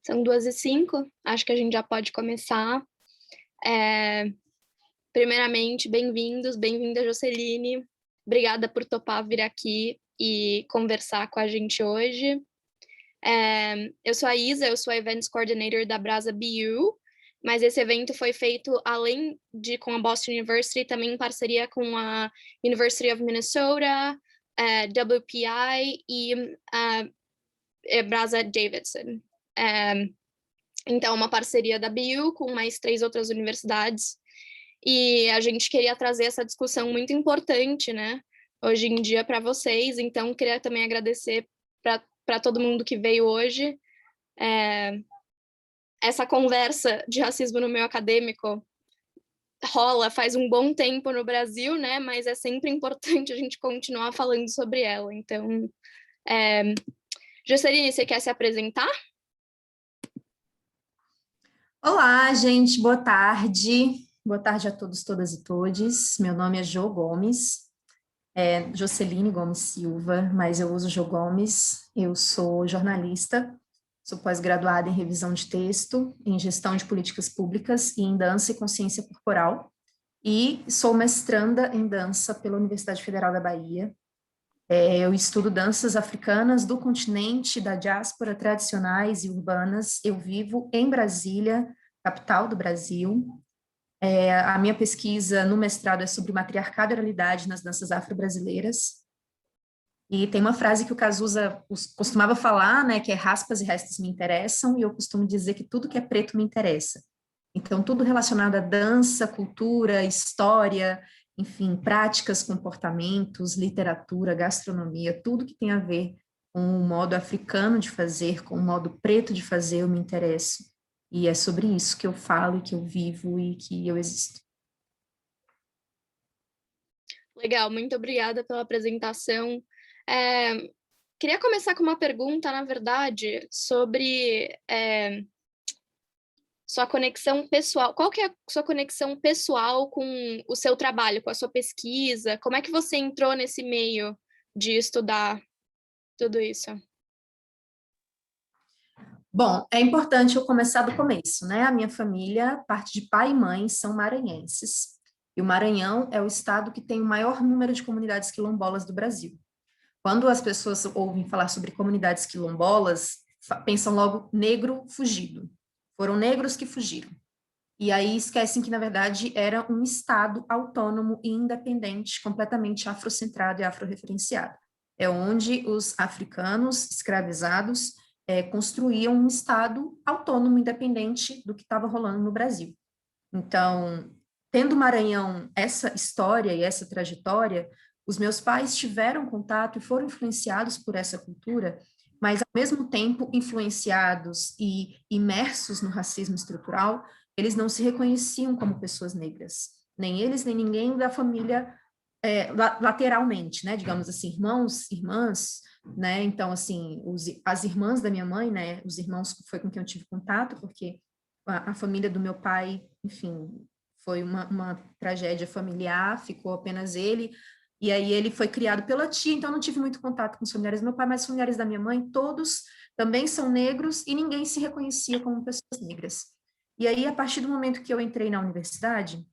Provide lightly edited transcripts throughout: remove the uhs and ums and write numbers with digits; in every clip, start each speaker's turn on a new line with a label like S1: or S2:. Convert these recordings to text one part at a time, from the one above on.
S1: São 2h05, acho que a gente já pode começar. Primeiramente, bem-vinda, Joceline. Obrigada por topar vir aqui e conversar com a gente hoje. Eu sou a Isa, eu sou a Events Coordinator da Brasa BU, mas esse evento foi feito, além de com a Boston University, também em parceria com a University of Minnesota, WPI e Brasa Davidson. Então, uma parceria da BU com mais 3 outras universidades, e a gente queria trazer essa discussão muito importante, né, hoje em dia para vocês. Então, queria também agradecer para todo mundo que veio hoje. Essa conversa de racismo no meio acadêmico rola faz um bom tempo no Brasil, né, mas é sempre importante a gente continuar falando sobre ela. Então, Joceline, você quer se apresentar?
S2: Olá, gente, boa tarde. Boa tarde a todos, todas e todes. Meu nome é Jo Gomes, Joceline Gomes Silva, mas eu uso Jo Gomes. Eu sou jornalista, sou pós-graduada em revisão de texto, em gestão de políticas públicas e em dança e consciência corporal, e sou mestranda em dança pela Universidade Federal da Bahia. Eu estudo danças africanas do continente, da diáspora, tradicionais e urbanas. Eu vivo em Brasília, capital do Brasil. A minha pesquisa no mestrado é sobre matriarcado e oralidade nas danças afro-brasileiras. E tem uma frase que o Cazuza costumava falar, né, que é raspas e restos me interessam, e eu costumo dizer que tudo que é preto me interessa. Então, tudo relacionado à dança, cultura, história, enfim, práticas, comportamentos, literatura, gastronomia, tudo que tem a ver com o modo africano de fazer, com o modo preto de fazer, eu me interesso. E é sobre isso que eu falo, que eu vivo e que eu existo.
S1: Legal, muito obrigada pela apresentação. Queria começar com uma pergunta, na verdade, sobre sua conexão pessoal. Qual que é a sua conexão pessoal com o seu trabalho, com a sua pesquisa? Como é que você entrou nesse meio de estudar tudo isso?
S2: Bom, é importante eu começar do começo, né? A minha família, parte de pai e mãe, são maranhenses. E o Maranhão é o estado que tem o maior número de comunidades quilombolas do Brasil. Quando as pessoas ouvem falar sobre comunidades quilombolas, pensam logo negro fugido. Foram negros que fugiram. E aí esquecem que, na verdade, era um estado autônomo e independente, completamente afrocentrado e afroreferenciado. É onde os africanos escravizados construíam um estado autônomo, independente do que estava rolando no Brasil. Então, tendo o Maranhão essa história e essa trajetória, os meus pais tiveram contato e foram influenciados por essa cultura, mas ao mesmo tempo influenciados e imersos no racismo estrutural, eles não se reconheciam como pessoas negras, nem eles, nem ninguém da família lateralmente, né, digamos assim, irmãos, irmãs, né, então, assim, as irmãs da minha mãe, né, os irmãos foi com quem eu tive contato, porque a família do meu pai, enfim, foi uma tragédia familiar, ficou apenas ele, e aí ele foi criado pela tia, então não tive muito contato com os familiares do meu pai, mas os familiares da minha mãe, todos também são negros, e ninguém se reconhecia como pessoas negras. E aí, a partir do momento que eu entrei na universidade,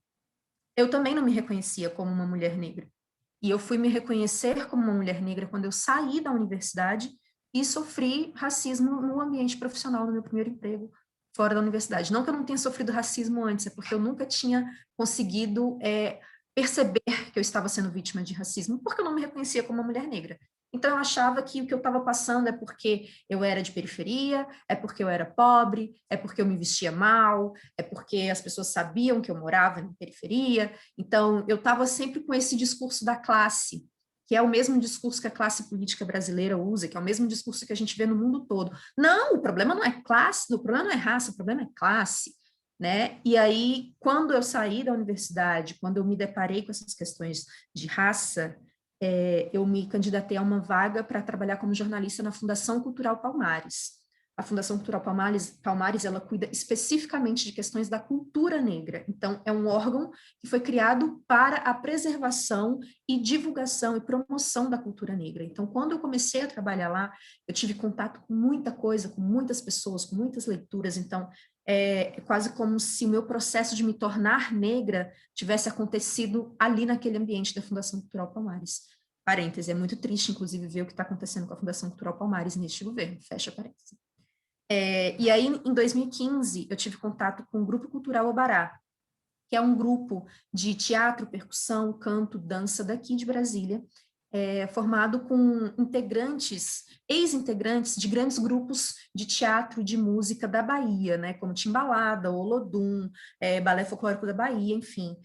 S2: eu também não me reconhecia como uma mulher negra. E eu fui me reconhecer como uma mulher negra quando eu saí da universidade e sofri racismo no ambiente profissional, no meu primeiro emprego fora da universidade. Não que eu não tenha sofrido racismo antes, é porque eu nunca tinha conseguido perceber que eu estava sendo vítima de racismo, porque eu não me reconhecia como uma mulher negra. Então, eu achava que o que eu estava passando é porque eu era de periferia, é porque eu era pobre, é porque eu me vestia mal, é porque as pessoas sabiam que eu morava na periferia. Então, eu estava sempre com esse discurso da classe, que é o mesmo discurso que a classe política brasileira usa, que é o mesmo discurso que a gente vê no mundo todo. Não, o problema não é classe, o problema não é raça, o problema é classe. Né? E aí, quando eu saí da universidade, quando eu me deparei com essas questões de raça, eu me candidatei a uma vaga para trabalhar como jornalista na Fundação Cultural Palmares. A Fundação Cultural Palmares, ela cuida especificamente de questões da cultura negra. Então, é um órgão que foi criado para a preservação e divulgação e promoção da cultura negra. Então, quando eu comecei a trabalhar lá, eu tive contato com muita coisa, com muitas pessoas, com muitas leituras. Então, é quase como se o meu processo de me tornar negra tivesse acontecido ali naquele ambiente da Fundação Cultural Palmares. Parêntese, é muito triste, inclusive, ver o que está acontecendo com a Fundação Cultural Palmares neste governo. Fecha parêntese. E aí, em 2015, eu tive contato com o Grupo Cultural Obará, que é um grupo de teatro, percussão, canto, dança daqui de Brasília, formado com integrantes, ex-integrantes de grandes grupos de teatro e de música da Bahia, né, como Timbalada, Olodum, Balé Folclórico da Bahia, enfim,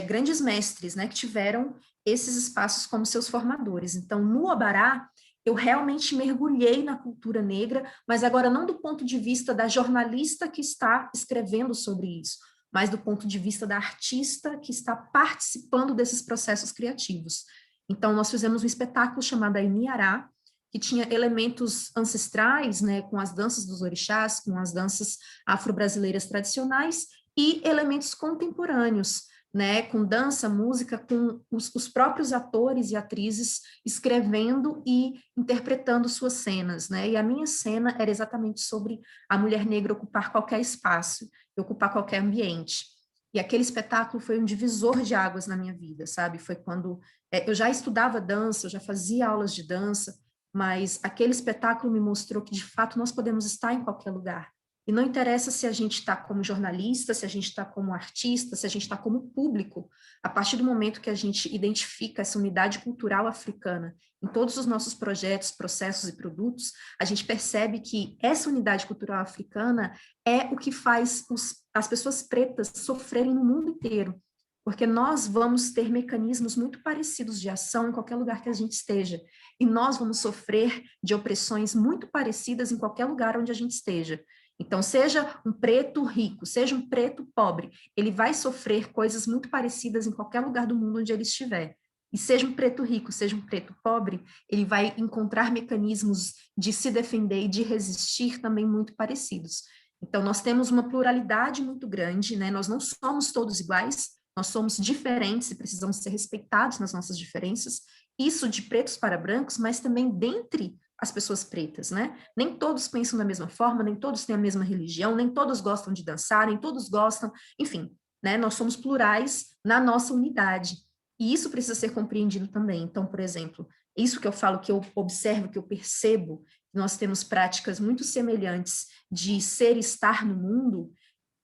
S2: grandes mestres, né, que tiveram esses espaços como seus formadores. Então, no Obará, eu realmente mergulhei na cultura negra, mas agora não do ponto de vista da jornalista que está escrevendo sobre isso, mas do ponto de vista da artista que está participando desses processos criativos. Então, nós fizemos um espetáculo chamado Ainiará, que tinha elementos ancestrais, né, com as danças dos orixás, com as danças afro-brasileiras tradicionais, e elementos contemporâneos, né, com dança, música, com os próprios atores e atrizes escrevendo e interpretando suas cenas, né, e a minha cena era exatamente sobre a mulher negra ocupar qualquer espaço, ocupar qualquer ambiente. E aquele espetáculo foi um divisor de águas na minha vida, sabe? Foi quando eu já estudava dança, eu já fazia aulas de dança, mas aquele espetáculo me mostrou que, de fato, nós podemos estar em qualquer lugar. E não interessa se a gente está como jornalista, se a gente está como artista, se a gente está como público. A partir do momento que a gente identifica essa unidade cultural africana em todos os nossos projetos, processos e produtos, a gente percebe que essa unidade cultural africana é o que faz as pessoas pretas sofrerem no mundo inteiro. Porque nós vamos ter mecanismos muito parecidos de ação em qualquer lugar que a gente esteja. E nós vamos sofrer de opressões muito parecidas em qualquer lugar onde a gente esteja. Então, seja um preto rico, seja um preto pobre, ele vai sofrer coisas muito parecidas em qualquer lugar do mundo onde ele estiver. E seja um preto rico, seja um preto pobre, ele vai encontrar mecanismos de se defender e de resistir também muito parecidos. Então, nós temos uma pluralidade muito grande, né? Nós não somos todos iguais, nós somos diferentes e precisamos ser respeitados nas nossas diferenças, isso de pretos para brancos, mas também dentre as pessoas pretas, né? Nem todos pensam da mesma forma, nem todos têm a mesma religião, nem todos gostam de dançar, nem todos gostam, enfim, né? Nós somos plurais na nossa unidade. E isso precisa ser compreendido também. Então, por exemplo, isso que eu falo, que eu observo, que eu percebo, nós temos práticas muito semelhantes de ser e estar no mundo,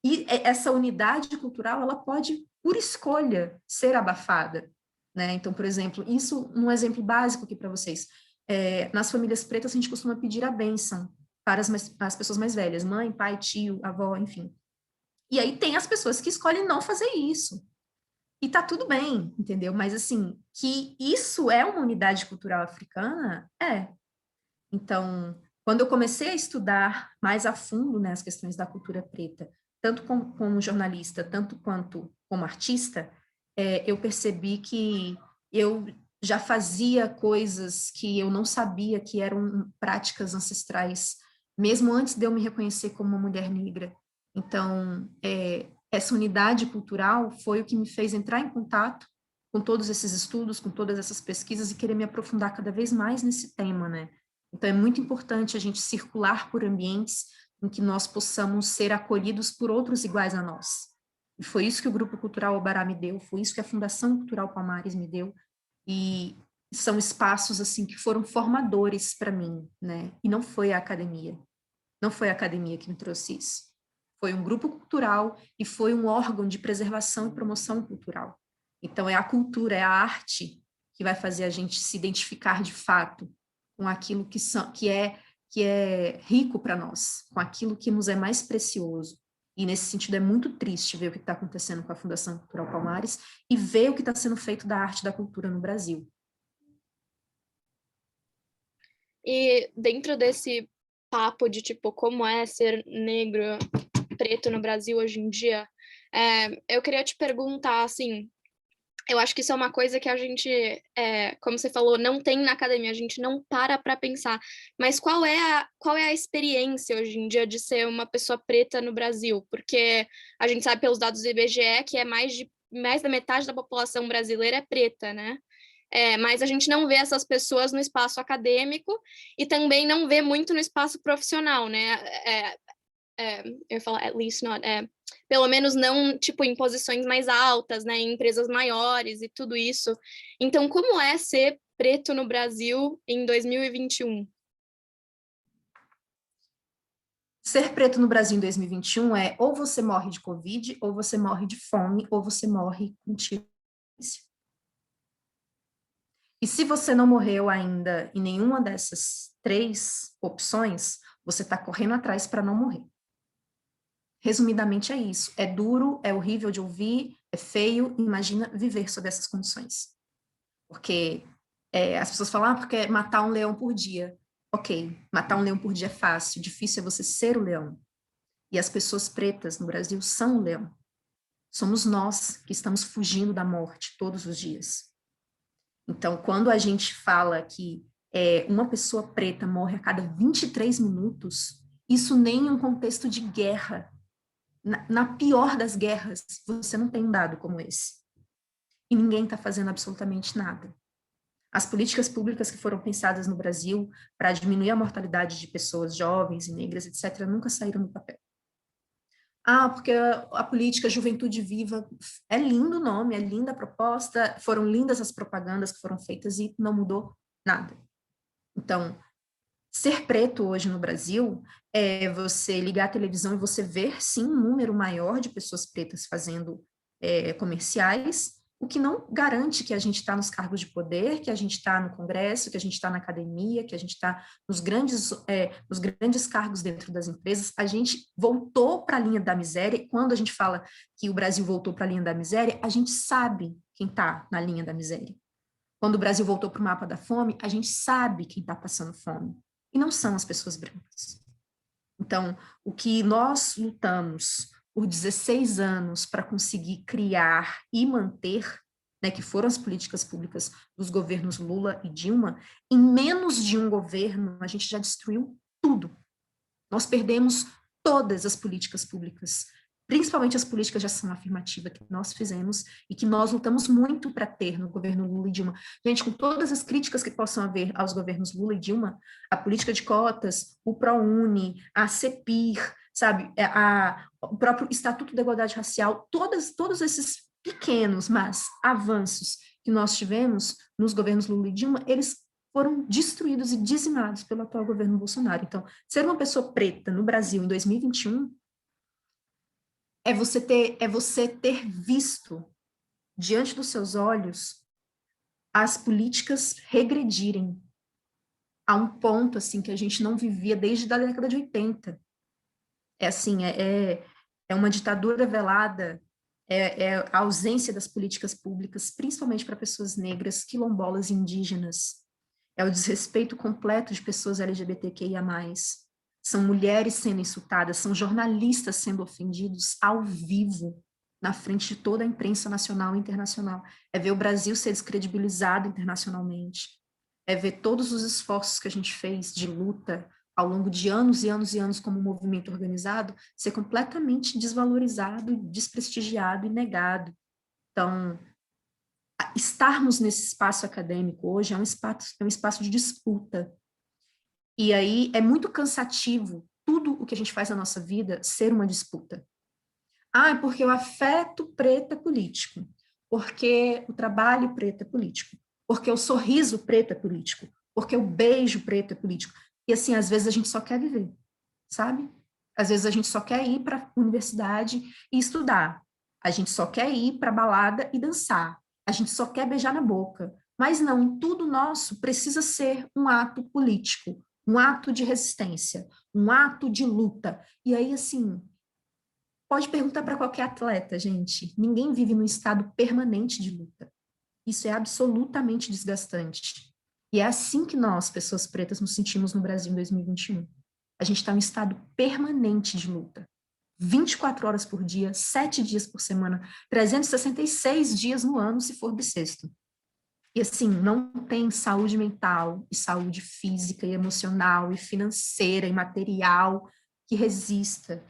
S2: e essa unidade cultural, ela pode, por escolha, ser abafada, né? Então, por exemplo, isso um exemplo básico aqui para vocês. Nas famílias pretas, a gente costuma pedir a bênção para as pessoas mais velhas, mãe, pai, tio, avó, enfim. E aí tem as pessoas que escolhem não fazer isso. E tá tudo bem, entendeu? Mas, assim, que isso é uma unidade cultural africana, é. Então, quando eu comecei a estudar mais a fundo, né, as questões da cultura preta, tanto como jornalista, tanto quanto como artista, eu percebi que eu já fazia coisas que eu não sabia que eram práticas ancestrais, mesmo antes de eu me reconhecer como uma mulher negra. Então, essa unidade cultural foi o que me fez entrar em contato com todos esses estudos, com todas essas pesquisas e querer me aprofundar cada vez mais nesse tema, né? Então, é muito importante a gente circular por ambientes em que nós possamos ser acolhidos por outros iguais a nós. E foi isso que o Grupo Cultural Obará me deu, foi isso que a Fundação Cultural Palmares me deu, e são espaços, assim, que foram formadores para mim, né? E não foi a academia. Não foi a academia que me trouxe isso. Foi um grupo cultural e foi um órgão de preservação e promoção cultural. Então, é a cultura, é a arte que vai fazer a gente se identificar de fato com aquilo que é rico para nós, com aquilo que nos é mais precioso. E, nesse sentido, é muito triste ver o que está acontecendo com a Fundação Cultural Palmares e ver o que está sendo feito da arte e da cultura no Brasil.
S1: E dentro desse papo de, tipo, como é ser negro, preto no Brasil hoje em dia, eu queria te perguntar, assim, eu acho que isso é uma coisa que a gente, como você falou, não tem na academia, a gente não para pensar. Mas qual é a experiência hoje em dia de ser uma pessoa preta no Brasil? Porque a gente sabe pelos dados do IBGE que mais da metade da população brasileira é preta, né? Mas a gente não vê essas pessoas no espaço acadêmico e também não vê muito no espaço profissional, né? Eu ia falar at least not, pelo menos não, tipo, em posições mais altas, né, em empresas maiores e tudo isso. Então, como é ser preto no Brasil em 2021?
S2: Ser preto no Brasil em 2021 é ou você morre de Covid, ou você morre de fome, ou você morre com tiro. E se você não morreu ainda em nenhuma dessas 3 opções, você está correndo atrás para não morrer. Resumidamente é isso. É duro, é horrível de ouvir, é feio. Imagina viver sob essas condições. Porque as pessoas falam, porque matar um leão por dia. Ok, matar um leão por dia é fácil, difícil é você ser o leão. E as pessoas pretas no Brasil são o leão. Somos nós que estamos fugindo da morte todos os dias. Então, quando a gente fala que uma pessoa preta morre a cada 23 minutos, isso nem em um contexto de guerra. Na pior das guerras, você não tem um dado como esse. E ninguém está fazendo absolutamente nada. As políticas públicas que foram pensadas no Brasil para diminuir a mortalidade de pessoas jovens e negras, etc., nunca saíram do papel. Porque a política Juventude Viva é lindo o nome, é linda a proposta, foram lindas as propagandas que foram feitas e não mudou nada. Então, ser preto hoje no Brasil é você ligar a televisão e você ver, sim, um número maior de pessoas pretas fazendo comerciais, o que não garante que a gente está nos cargos de poder, que a gente está no Congresso, que a gente está na academia, que a gente está nos grandes cargos dentro das empresas. A gente voltou para a linha da miséria, e quando a gente fala que o Brasil voltou para a linha da miséria, a gente sabe quem está na linha da miséria. Quando o Brasil voltou para o mapa da fome, a gente sabe quem está passando fome. E não são as pessoas brancas. Então, o que nós lutamos por 16 anos para conseguir criar e manter, né, que foram as políticas públicas dos governos Lula e Dilma, em menos de um governo, a gente já destruiu tudo. Nós perdemos todas as políticas públicas, principalmente as políticas de ação afirmativa que nós fizemos e que nós lutamos muito para ter no governo Lula e Dilma. Gente, com todas as críticas que possam haver aos governos Lula e Dilma, a política de cotas, o ProUni, a CEPIR, sabe, o próprio Estatuto da Igualdade Racial, todos esses pequenos, mas avanços que nós tivemos nos governos Lula e Dilma, eles foram destruídos e dizimados pelo atual governo Bolsonaro. Então, ser uma pessoa preta no Brasil em 2021 é você ter visto diante dos seus olhos as políticas regredirem a um ponto assim que a gente não vivia desde a década de 80. É uma ditadura velada, a ausência das políticas públicas, principalmente para pessoas negras, quilombolas e indígenas. É o desrespeito completo de pessoas LGBTQIA+. São mulheres sendo insultadas, são jornalistas sendo ofendidos ao vivo, na frente de toda a imprensa nacional e internacional. É ver o Brasil ser descredibilizado internacionalmente. É ver todos os esforços que a gente fez de luta ao longo de anos e anos e anos como movimento organizado ser completamente desvalorizado, desprestigiado e negado. Então, estarmos nesse espaço acadêmico hoje é um espaço de disputa. E aí é muito cansativo tudo o que a gente faz na nossa vida ser uma disputa. É porque o afeto preto é político, porque o trabalho preto é político, porque o sorriso preto é político, porque o beijo preto é político. E assim, às vezes a gente só quer viver, sabe? Às vezes a gente só quer ir para a universidade e estudar. A gente só quer ir para a balada e dançar. A gente só quer beijar na boca. Mas não, tudo nosso precisa ser um ato político, um ato de resistência, um ato de luta. E aí, assim, pode perguntar para qualquer atleta, gente. Ninguém vive num estado permanente de luta. Isso é absolutamente desgastante. E é assim que nós, pessoas pretas, nos sentimos no Brasil em 2021. A gente está em um estado permanente de luta. 24 horas por dia, 7 dias por semana, 366 dias no ano, se for bissexto. E assim, não tem saúde mental, e saúde física, e emocional, e financeira, e material que resista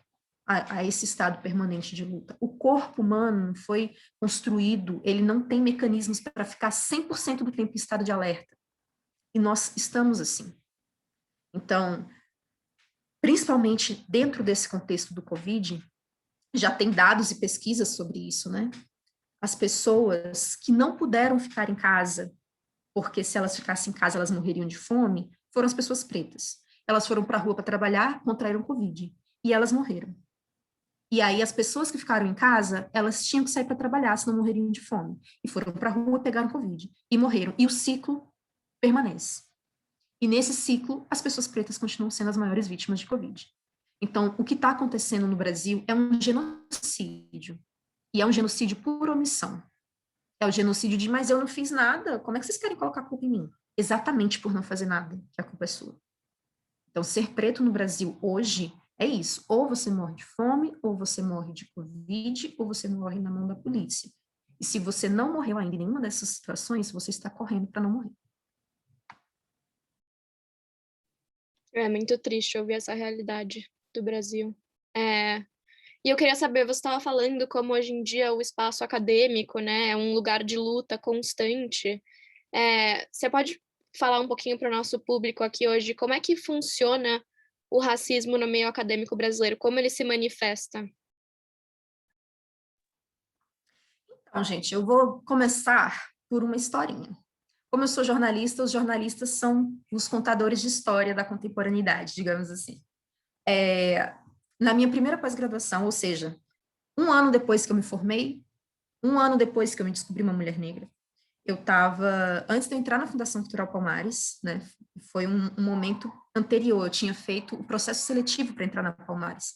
S2: a esse estado permanente de luta. O corpo humano foi construído, ele não tem mecanismos para ficar 100% do tempo em estado de alerta. E nós estamos assim. Então, principalmente dentro desse contexto do Covid, já tem dados e pesquisas sobre isso, né? As pessoas que não puderam ficar em casa, porque se elas ficassem em casa elas morreriam de fome, foram as pessoas pretas. Elas foram para a rua para trabalhar, contraíram Covid, e elas morreram. E aí as pessoas que ficaram em casa, elas tinham que sair para trabalhar, senão morreriam de fome. E foram para a rua, pegaram Covid, e morreram. E o ciclo permanece. E nesse ciclo, as pessoas pretas continuam sendo as maiores vítimas de Covid. Então, o que está acontecendo no Brasil é um genocídio. E é um genocídio por omissão. É o genocídio de, mas eu não fiz nada, como é que vocês querem colocar a culpa em mim? Exatamente por não fazer nada, que a culpa é sua. Então, ser preto no Brasil hoje é isso. Ou você morre de fome, ou você morre de Covid, ou você morre na mão da polícia. E se você não morreu ainda em nenhuma dessas situações, você está correndo para não morrer.
S1: É muito triste ouvir essa realidade do Brasil. E eu queria saber, você estava falando como hoje em dia o espaço acadêmico, né, é um lugar de luta constante. Você pode falar um pouquinho para o nosso público aqui hoje como é que funciona o racismo no meio acadêmico brasileiro, como ele se manifesta?
S2: Então, gente, eu vou começar por uma historinha. Como eu sou jornalista, os jornalistas são os contadores de história da contemporaneidade, digamos assim. Na minha primeira pós-graduação, ou seja, um ano depois que eu me formei, um ano depois que eu me descobri uma mulher negra, eu estava, antes de eu entrar na Fundação Cultural Palmares, né, foi um momento anterior, eu tinha feito o processo seletivo para entrar na Palmares.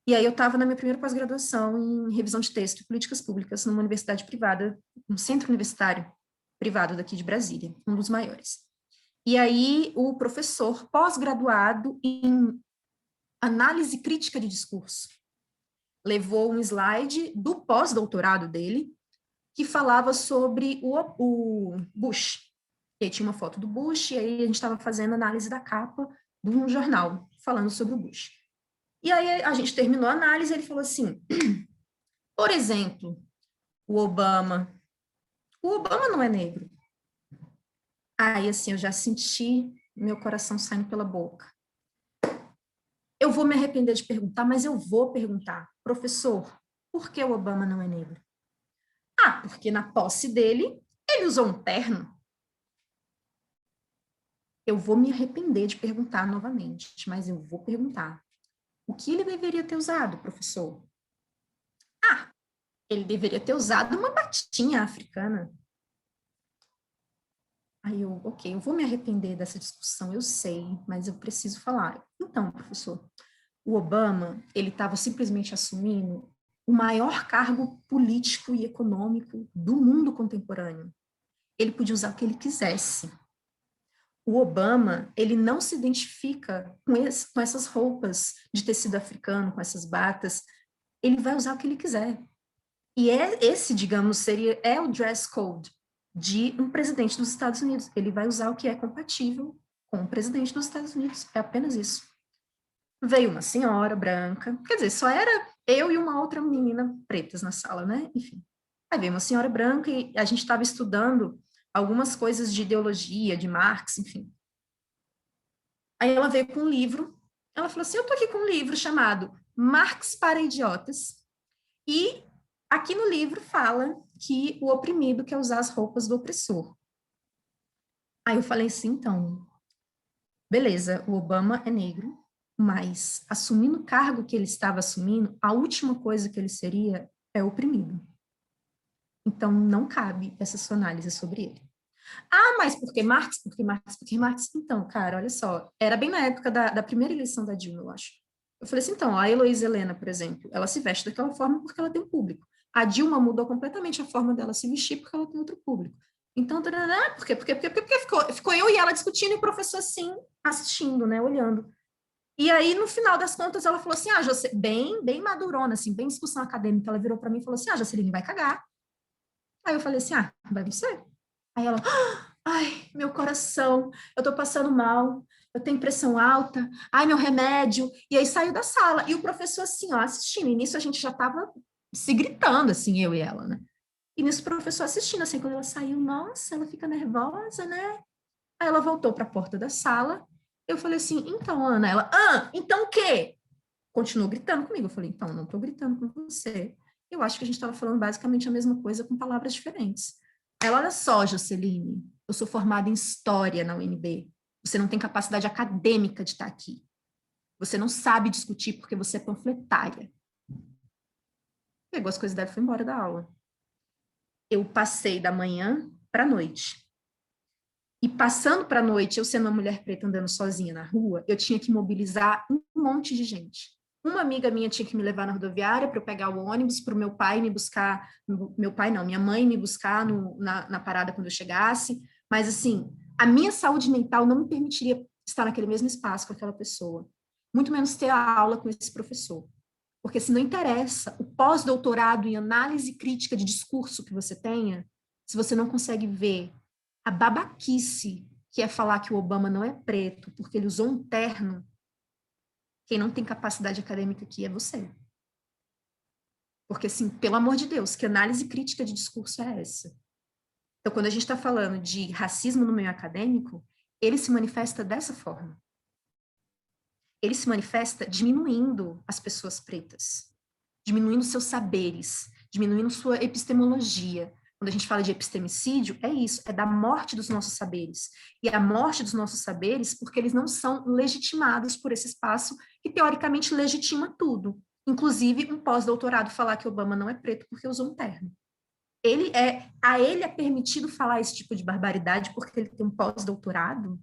S2: E aí eu estava na minha primeira pós-graduação em revisão de texto e políticas públicas numa universidade privada, um centro universitário privado daqui de Brasília, um dos maiores. E aí o professor pós-graduado em análise crítica de discurso levou um slide do pós-doutorado dele, que falava sobre o Bush. E aí tinha uma foto do Bush, e aí a gente estava fazendo análise da capa de um jornal, falando sobre o Bush. E aí a gente terminou a análise, e ele falou assim, por exemplo, o Obama não é negro. Aí, assim, eu já senti meu coração saindo pela boca. Eu vou me arrepender de perguntar, mas eu vou perguntar, professor, por que o Obama não é negro? Ah, porque na posse dele, ele usou um terno. Eu vou me arrepender de perguntar novamente, mas eu vou perguntar. O que ele deveria ter usado, professor? Ah, ele deveria ter usado uma batinha africana. Aí eu, ok, eu vou me arrepender dessa discussão, eu sei, mas eu preciso falar. Então, professor, o Obama, ele estava simplesmente assumindo o maior cargo político e econômico do mundo contemporâneo. Ele podia usar o que ele quisesse. O Obama, ele não se identifica com essas roupas de tecido africano, com essas batas. Ele vai usar o que ele quiser. E esse, digamos, é o dress code de um presidente dos Estados Unidos. Ele vai usar o que é compatível com o presidente dos Estados Unidos. É apenas isso. Veio uma senhora branca, quer dizer, só era eu e uma outra menina pretas na sala, né? Enfim. Aí veio uma senhora branca e a gente estava estudando algumas coisas de ideologia, de Marx, enfim. Aí ela veio com um livro, ela falou assim, eu tô aqui com um livro chamado Marx para Idiotas, e aqui no livro fala que o oprimido quer usar as roupas do opressor. Aí eu falei assim, então, beleza, o Obama é negro, mas assumindo o cargo que ele estava assumindo, a última coisa que ele seria é oprimido. Então, não cabe essa sua análise sobre ele. Ah, mas por que Marx? Por que Marx? Por que Marx? Então, cara, olha só, era bem na época da primeira eleição da Dilma, eu acho. Eu falei assim, então, a Heloísa Helena, por exemplo, ela se veste daquela forma porque ela tem um público. A Dilma mudou completamente a forma dela se vestir porque ela tem outro público. Então, por quê? Porque ficou eu e ela discutindo e o professor assim, assistindo, né, olhando. E aí, no final das contas, ela falou assim, bem madurona, assim, bem discussão acadêmica, ela virou para mim e falou assim, Joceline, vai cagar. Aí eu falei assim, vai você. Aí ela, ai, meu coração, eu tô passando mal, eu tenho pressão alta, ai, meu remédio. E aí saiu da sala. E o professor, assim, ó, assistindo. E nisso a gente já tava se gritando, assim, eu e ela, né? E nisso o professor assistindo, assim, quando ela saiu, nossa, ela fica nervosa, né? Aí ela voltou para a porta da sala. Eu falei assim, então, Ana, ela, então o quê? Continuou gritando comigo. Eu falei, então, não tô gritando com você. Eu acho que a gente estava falando basicamente a mesma coisa com palavras diferentes. Ela, olha só, Joceline, eu sou formada em História na UNB. Você não tem capacidade acadêmica de estar aqui. Você não sabe discutir porque você é panfletária. Pegou as coisas dela e foi embora da aula. Eu passei da manhã para a noite. E passando para a noite, eu sendo uma mulher preta andando sozinha na rua, eu tinha que mobilizar um monte de gente. Uma amiga minha tinha que me levar na rodoviária para eu pegar o ônibus, para o meu pai me buscar, meu pai não, minha mãe me buscar na parada quando eu chegasse. Mas, assim, a minha saúde mental não me permitiria estar naquele mesmo espaço com aquela pessoa. Muito menos ter a aula com esse professor. Porque se não interessa o pós-doutorado em análise crítica de discurso que você tenha, se você não consegue ver a babaquice que é falar que o Obama não é preto porque ele usou um terno, quem não tem capacidade acadêmica aqui é você. Porque, assim, pelo amor de Deus, que análise crítica de discurso é essa? Então, quando a gente está falando de racismo no meio acadêmico, ele se manifesta dessa forma. Ele se manifesta diminuindo as pessoas pretas, diminuindo seus saberes, diminuindo sua epistemologia. Quando a gente fala de epistemicídio, é isso, é da morte dos nossos saberes. E a morte dos nossos saberes porque eles não são legitimados por esse espaço que, teoricamente, legitima tudo. Inclusive, um pós-doutorado falar que Obama não é preto porque usou um terno. A ele é permitido falar esse tipo de barbaridade porque ele tem um pós-doutorado?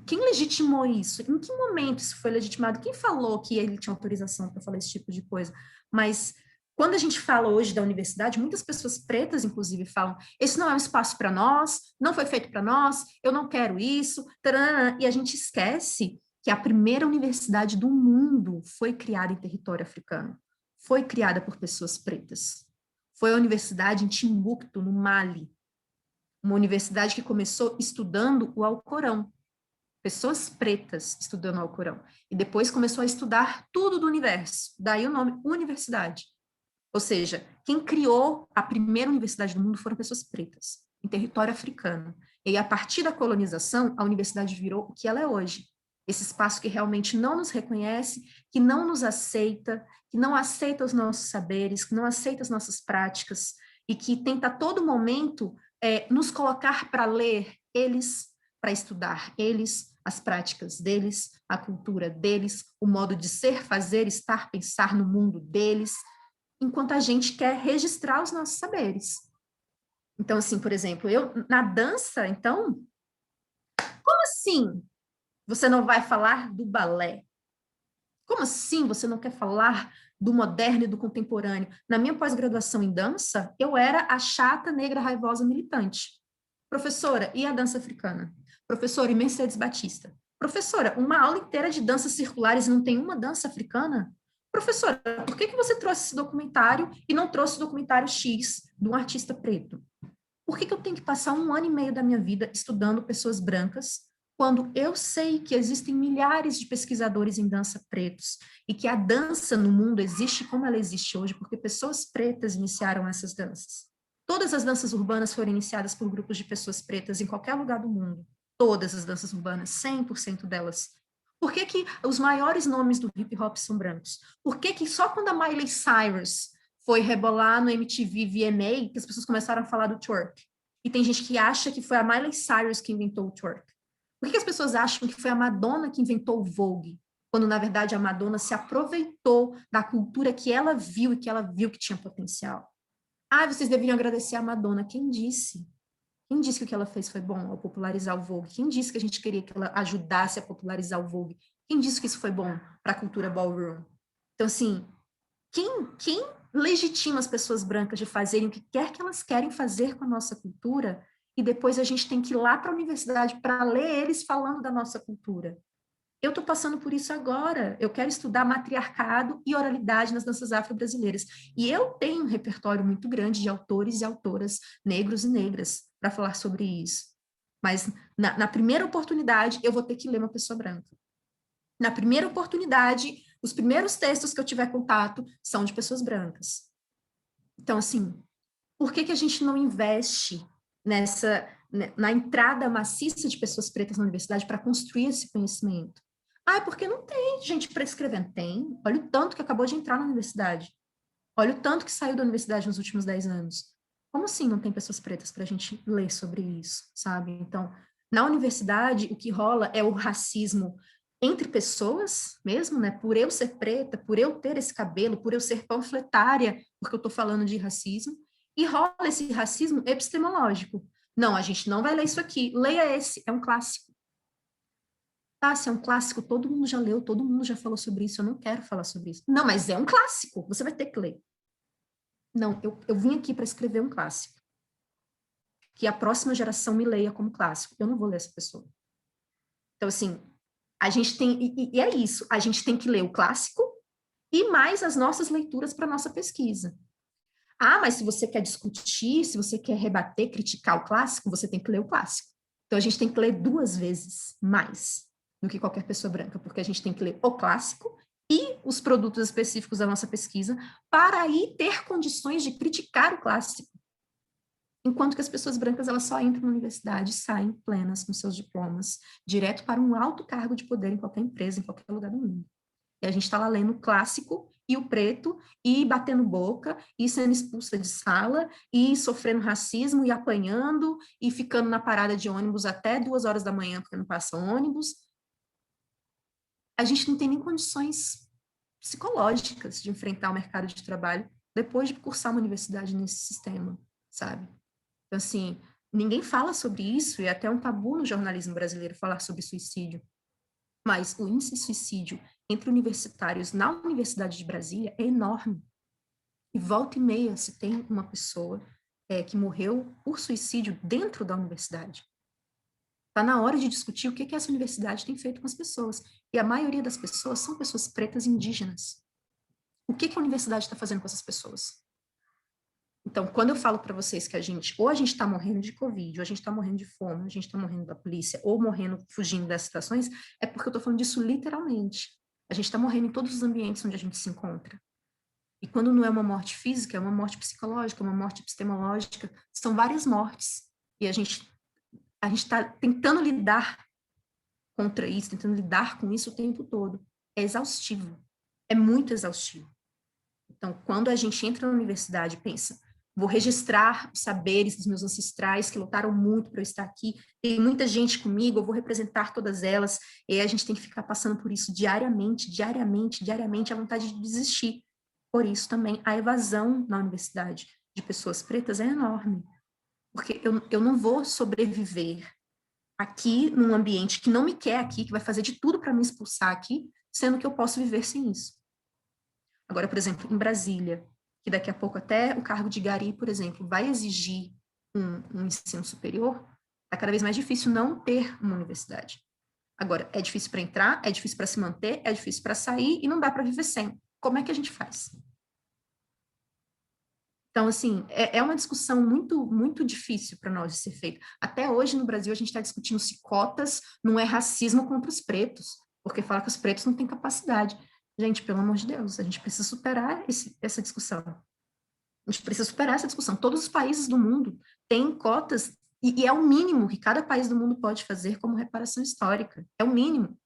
S2: Quem legitimou isso? Em que momento isso foi legitimado? Quem falou que ele tinha autorização para falar esse tipo de coisa? Mas quando a gente fala hoje da universidade, muitas pessoas pretas, inclusive, falam: esse não é um espaço para nós, não foi feito para nós, eu não quero isso, taranã, e a gente esquece que a primeira universidade do mundo foi criada em território africano, foi criada por pessoas pretas. Foi a universidade em Timbuktu, no Mali, uma universidade que começou estudando o Alcorão, pessoas pretas estudando o Alcorão, e depois começou a estudar tudo do universo, daí o nome universidade. Ou seja, quem criou a primeira universidade do mundo foram pessoas pretas, em território africano. E a partir da colonização, a universidade virou o que ela é hoje. Esse espaço que realmente não nos reconhece, que não nos aceita, que não aceita os nossos saberes, que não aceita as nossas práticas, e que tenta a todo momento nos colocar para ler eles, para estudar eles, as práticas deles, a cultura deles, o modo de ser, fazer, estar, pensar no mundo deles, enquanto a gente quer registrar os nossos saberes. Então, assim, por exemplo, eu na dança, então, como assim você não vai falar do balé? Como assim você não quer falar do moderno e do contemporâneo? Na minha pós-graduação em dança, eu era a chata, negra, raivosa, militante. Professora, e a dança africana? Professora, e Mercedes Batista? Professora, uma aula inteira de danças circulares e não tem uma dança africana? Professora, por que você trouxe esse documentário e não trouxe o documentário X de um artista preto? Por que eu tenho que passar 1 ano e meio da minha vida estudando pessoas brancas, quando eu sei que existem milhares de pesquisadores em dança pretos e que a dança no mundo existe como ela existe hoje, porque pessoas pretas iniciaram essas danças? Todas as danças urbanas foram iniciadas por grupos de pessoas pretas em qualquer lugar do mundo. Todas as danças urbanas, 100% delas. Por que os maiores nomes do hip hop são brancos? Por que só quando a Miley Cyrus foi rebolar no MTV VMA que as pessoas começaram a falar do twerk? E tem gente que acha que foi a Miley Cyrus que inventou o twerk. Por que as pessoas acham que foi a Madonna que inventou o Vogue? Quando, na verdade, a Madonna se aproveitou da cultura que ela viu e que ela viu que tinha potencial. Vocês deveriam agradecer a Madonna. Quem disse? Quem disse que o que ela fez foi bom ao popularizar o Vogue? Quem disse que a gente queria que ela ajudasse a popularizar o Vogue? Quem disse que isso foi bom para a cultura ballroom? Então, assim, quem legitima as pessoas brancas de fazerem o que quer que elas querem fazer com a nossa cultura e depois a gente tem que ir lá para a universidade para ler eles falando da nossa cultura? Eu estou passando por isso agora. Eu quero estudar matriarcado e oralidade nas danças afro-brasileiras. E eu tenho um repertório muito grande de autores e autoras negros e negras para falar sobre isso. Mas na primeira oportunidade, eu vou ter que ler uma pessoa branca. Na primeira oportunidade, os primeiros textos que eu tiver contato são de pessoas brancas. Então, assim, por que a gente não investe na entrada maciça de pessoas pretas na universidade para construir esse conhecimento? Ah, porque não tem gente para escrevendo. Tem. Olha o tanto que acabou de entrar na universidade. Olha o tanto que saiu da universidade nos últimos 10 anos. Como assim não tem pessoas pretas para a gente ler sobre isso, sabe? Então, na universidade, o que rola é o racismo entre pessoas mesmo, né? Por eu ser preta, por eu ter esse cabelo, por eu ser panfletária, porque eu estou falando de racismo, e rola esse racismo epistemológico. Não, a gente não vai ler isso aqui. Leia esse, é um clássico. Tá, se é um clássico, todo mundo já leu, todo mundo já falou sobre isso, eu não quero falar sobre isso. Não, mas é um clássico, você vai ter que ler. Não, eu vim aqui para escrever um clássico. Que a próxima geração me leia como clássico. Eu não vou ler essa pessoa. Então, assim, a gente tem... E é isso, a gente tem que ler o clássico e mais as nossas leituras para nossa pesquisa. Ah, mas se você quer discutir, se você quer rebater, criticar o clássico, você tem que ler o clássico. Então, a gente tem que ler 2 vezes mais do que qualquer pessoa branca, porque a gente tem que ler o clássico e os produtos específicos da nossa pesquisa para aí ter condições de criticar o clássico. Enquanto que as pessoas brancas, elas só entram na universidade e saem plenas com seus diplomas, direto para um alto cargo de poder em qualquer empresa, em qualquer lugar do mundo. E a gente está lá lendo o clássico e o preto, e batendo boca, e sendo expulsa de sala, e sofrendo racismo, e apanhando, e ficando na parada de ônibus até 2 horas da manhã, porque não passa ônibus. A gente não tem nem condições psicológicas de enfrentar o mercado de trabalho depois de cursar uma universidade nesse sistema, sabe? Então, assim, ninguém fala sobre isso, e é até um tabu no jornalismo brasileiro falar sobre suicídio. Mas o índice de suicídio entre universitários na Universidade de Brasília é enorme. E volta e meia se tem uma pessoa que morreu por suicídio dentro da universidade. Está na hora de discutir o que essa universidade tem feito com as pessoas. E a maioria das pessoas são pessoas pretas e indígenas. O que a universidade está fazendo com essas pessoas? Então, quando eu falo para vocês que ou a gente está morrendo de Covid, ou a gente está morrendo de fome, ou a gente está morrendo da polícia, ou morrendo, fugindo das situações, é porque eu estou falando disso literalmente. A gente está morrendo em todos os ambientes onde a gente se encontra. E quando não é uma morte física, é uma morte psicológica, uma morte epistemológica, são várias mortes. E a gente está tentando lidar contra isso, tentando lidar com isso o tempo todo. É exaustivo. É muito exaustivo. Então, quando a gente entra na universidade e pensa, vou registrar os saberes dos meus ancestrais que lutaram muito para eu estar aqui, tem muita gente comigo, eu vou representar todas elas, e aí a gente tem que ficar passando por isso diariamente, a vontade de desistir. Por isso também a evasão na universidade de pessoas pretas é enorme, porque eu não vou sobreviver aqui num ambiente que não me quer aqui, que vai fazer de tudo para me expulsar aqui, sendo que eu posso viver sem isso. Agora, por exemplo, em Brasília, que daqui a pouco até o cargo de gari, por exemplo, vai exigir um ensino superior, é cada vez mais difícil não ter uma universidade. Agora, é difícil para entrar, é difícil para se manter, é difícil para sair e não dá para viver sem. Como é que a gente faz? Então, assim, é uma discussão muito, muito difícil para nós de ser feita. Até hoje, no Brasil, a gente está discutindo se cotas não é racismo contra os pretos, porque fala que os pretos não têm capacidade. Gente, pelo amor de Deus, a gente precisa superar essa discussão. A gente precisa superar essa discussão. Todos os países do mundo têm cotas, e é o mínimo que cada país do mundo pode fazer como reparação histórica. É o mínimo.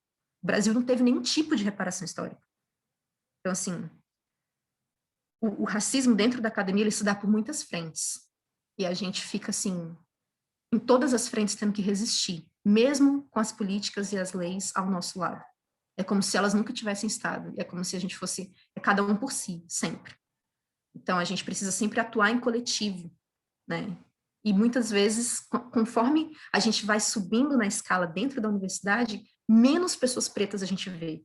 S2: O Brasil não teve nenhum tipo de reparação histórica. Então, assim, o racismo dentro da academia, ele se dá por muitas frentes. E a gente fica, assim, em todas as frentes tendo que resistir, mesmo com as políticas e as leis ao nosso lado. É como se elas nunca tivessem estado. É como se a gente fosse cada um por si, sempre. Então, a gente precisa sempre atuar em coletivo, né? E muitas vezes, conforme a gente vai subindo na escala dentro da universidade, menos pessoas pretas a gente vê.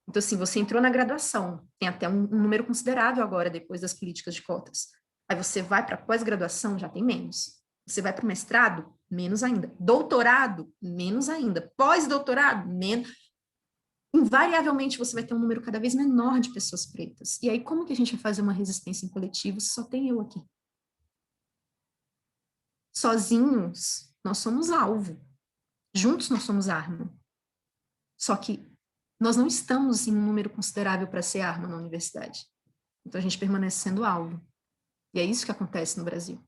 S2: Então, assim, você entrou na graduação, tem até um número considerável agora, depois das políticas de cotas. Aí você vai para pós-graduação, já tem menos. Você vai para o mestrado, menos ainda. Doutorado, menos ainda. Pós-doutorado, menos. invariavelmente você vai ter um número cada vez menor de pessoas pretas. E aí, como que a gente vai fazer uma resistência em coletivo se só tem eu aqui? Sozinhos, nós somos alvo. Juntos, nós somos arma. Só que nós não estamos em um número considerável para ser arma na universidade. Então, a gente permanece sendo alvo. E é isso que acontece no Brasil.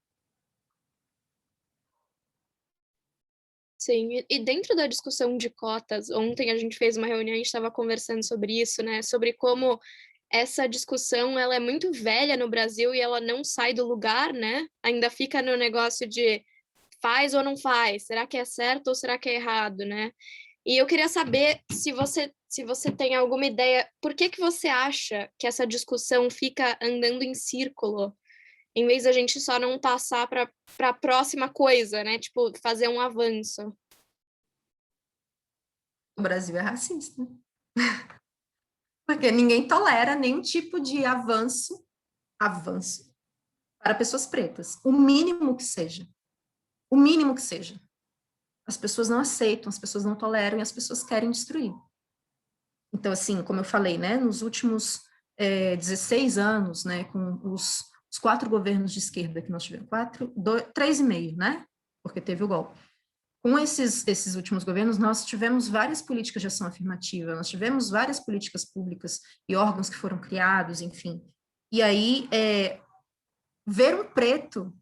S1: Sim, e dentro da discussão de cotas, ontem a gente fez uma reunião, a gente estava conversando sobre isso, né? Sobre como essa discussão ela é muito velha no Brasil e ela não sai do lugar, né? Ainda fica no negócio de faz ou não faz, será que é certo ou será que é errado, né? E eu queria saber se você tem alguma ideia, por que que você acha que essa discussão fica andando em círculo, em vez da gente só não passar para a próxima coisa, né? Tipo, fazer um avanço.
S2: O Brasil é racista. Porque ninguém tolera nenhum tipo de avanço para pessoas pretas. O mínimo que seja. O mínimo que seja. As pessoas não aceitam, as pessoas não toleram e as pessoas querem destruir. Então, assim, como eu falei, né, nos últimos 16 anos, né, com os 4 governos de esquerda que nós tivemos, 3,5, né, porque teve o golpe. Com esses últimos governos, nós tivemos várias políticas de ação afirmativa, nós tivemos várias políticas públicas e órgãos que foram criados, enfim. E aí, ver um preto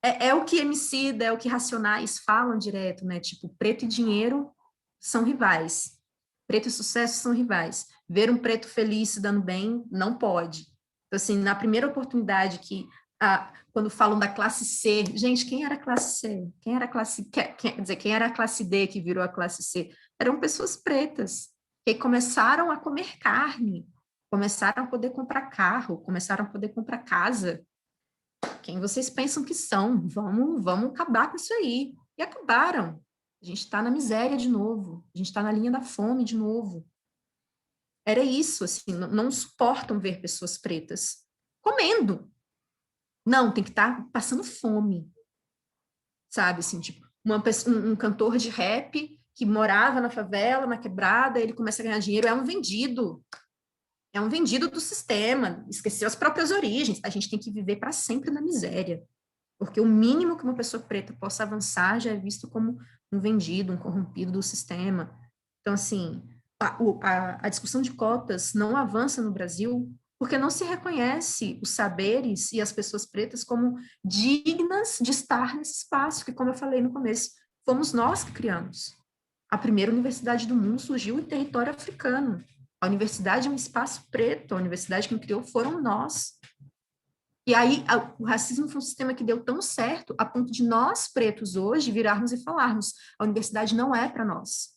S2: é o que Emicida, é o que Racionais falam direto, né? Tipo, preto e dinheiro são rivais. Preto e sucesso são rivais. Ver um preto feliz se dando bem, não pode. Então, assim, na primeira oportunidade quando falam da classe C, gente, quem era a classe C? Quem era a classe, quer dizer, quem era a classe D que virou a classe C? Eram pessoas pretas, que começaram a comer carne, começaram a poder comprar carro, começaram a poder comprar casa. Quem vocês pensam que são? Vamos acabar com isso aí. E acabaram. A gente está na miséria de novo. A gente está na linha da fome de novo. Era isso, assim, não suportam ver pessoas pretas comendo. Não, tem que estar passando fome. Sabe, assim, tipo, um cantor de rap que morava na favela, na quebrada, ele começa a ganhar dinheiro, é um vendido. É um vendido do sistema, esqueceu as próprias origens. A gente tem que viver para sempre na miséria. Porque o mínimo que uma pessoa preta possa avançar já é visto como um vendido, um corrompido do sistema. Então, assim, a discussão de cotas não avança no Brasil porque não se reconhece os saberes e as pessoas pretas como dignas de estar nesse espaço, que, como eu falei no começo, fomos nós que criamos. A primeira universidade do mundo surgiu em território africano. A universidade é um espaço preto, a universidade que criou foram nós. E aí, o racismo foi um sistema que deu tão certo a ponto de nós, pretos, hoje, virarmos e falarmos: a universidade não é para nós.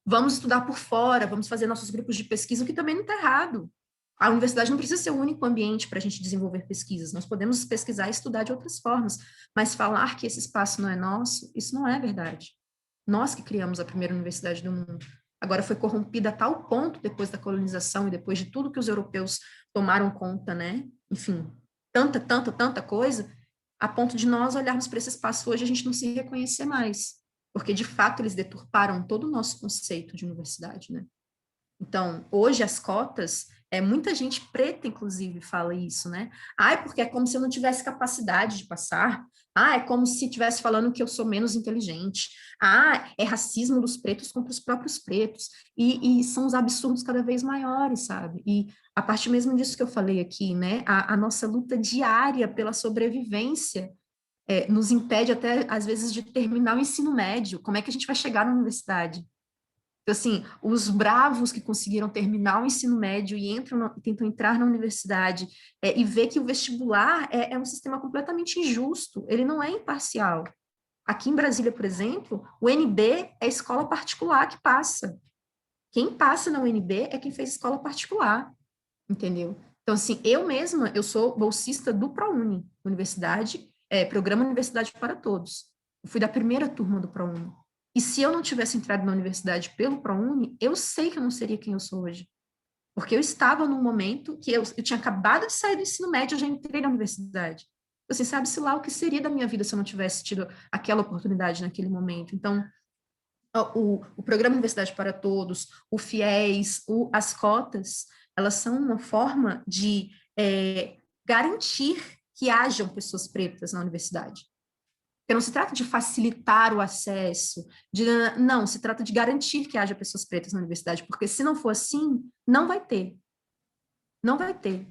S2: Vamos estudar por fora, vamos fazer nossos grupos de pesquisa, o que também não está errado. A universidade não precisa ser o único ambiente para a gente desenvolver pesquisas. Nós podemos pesquisar e estudar de outras formas, mas falar que esse espaço não é nosso, isso não é verdade. Nós que criamos a primeira universidade do mundo. Agora foi corrompida a tal ponto, depois da colonização e depois de tudo que os europeus tomaram conta, né? Enfim, tanta coisa, a ponto de nós olharmos para esse espaço hoje e a gente não se reconhecer mais, porque de fato eles deturparam todo o nosso conceito de universidade, né? Então, hoje as cotas, muita gente preta, inclusive, fala isso, né? Ah, é porque é como se eu não tivesse capacidade de passar. Ah, é como se estivesse falando que eu sou menos inteligente. Ah, é racismo dos pretos contra os próprios pretos. E são os absurdos cada vez maiores, sabe? E a partir mesmo disso que eu falei aqui, né? A nossa luta diária pela sobrevivência nos impede até, às vezes, de terminar o ensino médio. Como é que a gente vai chegar na universidade? Então, assim, os bravos que conseguiram terminar o ensino médio e tentam entrar na universidade e ver que o vestibular é um sistema completamente injusto, ele não é imparcial. Aqui em Brasília, por exemplo, o UNB é escola particular que passa. Quem passa na UNB é quem fez escola particular, entendeu? Então, assim, eu sou bolsista do ProUni, Programa Universidade para Todos. Eu fui da primeira turma do ProUni. E se eu não tivesse entrado na universidade pelo ProUni, eu sei que eu não seria quem eu sou hoje. Porque eu estava num momento que eu tinha acabado de sair do ensino médio, eu já entrei na universidade. Você sabe-se lá o que seria da minha vida se eu não tivesse tido aquela oportunidade naquele momento. Então, O Programa Universidade para Todos, o FIES, as cotas, elas são uma forma de garantir que hajam pessoas pretas na universidade. Porque não se trata de facilitar o acesso, não, se trata de garantir que haja pessoas pretas na universidade, porque se não for assim, não vai ter. Não vai ter,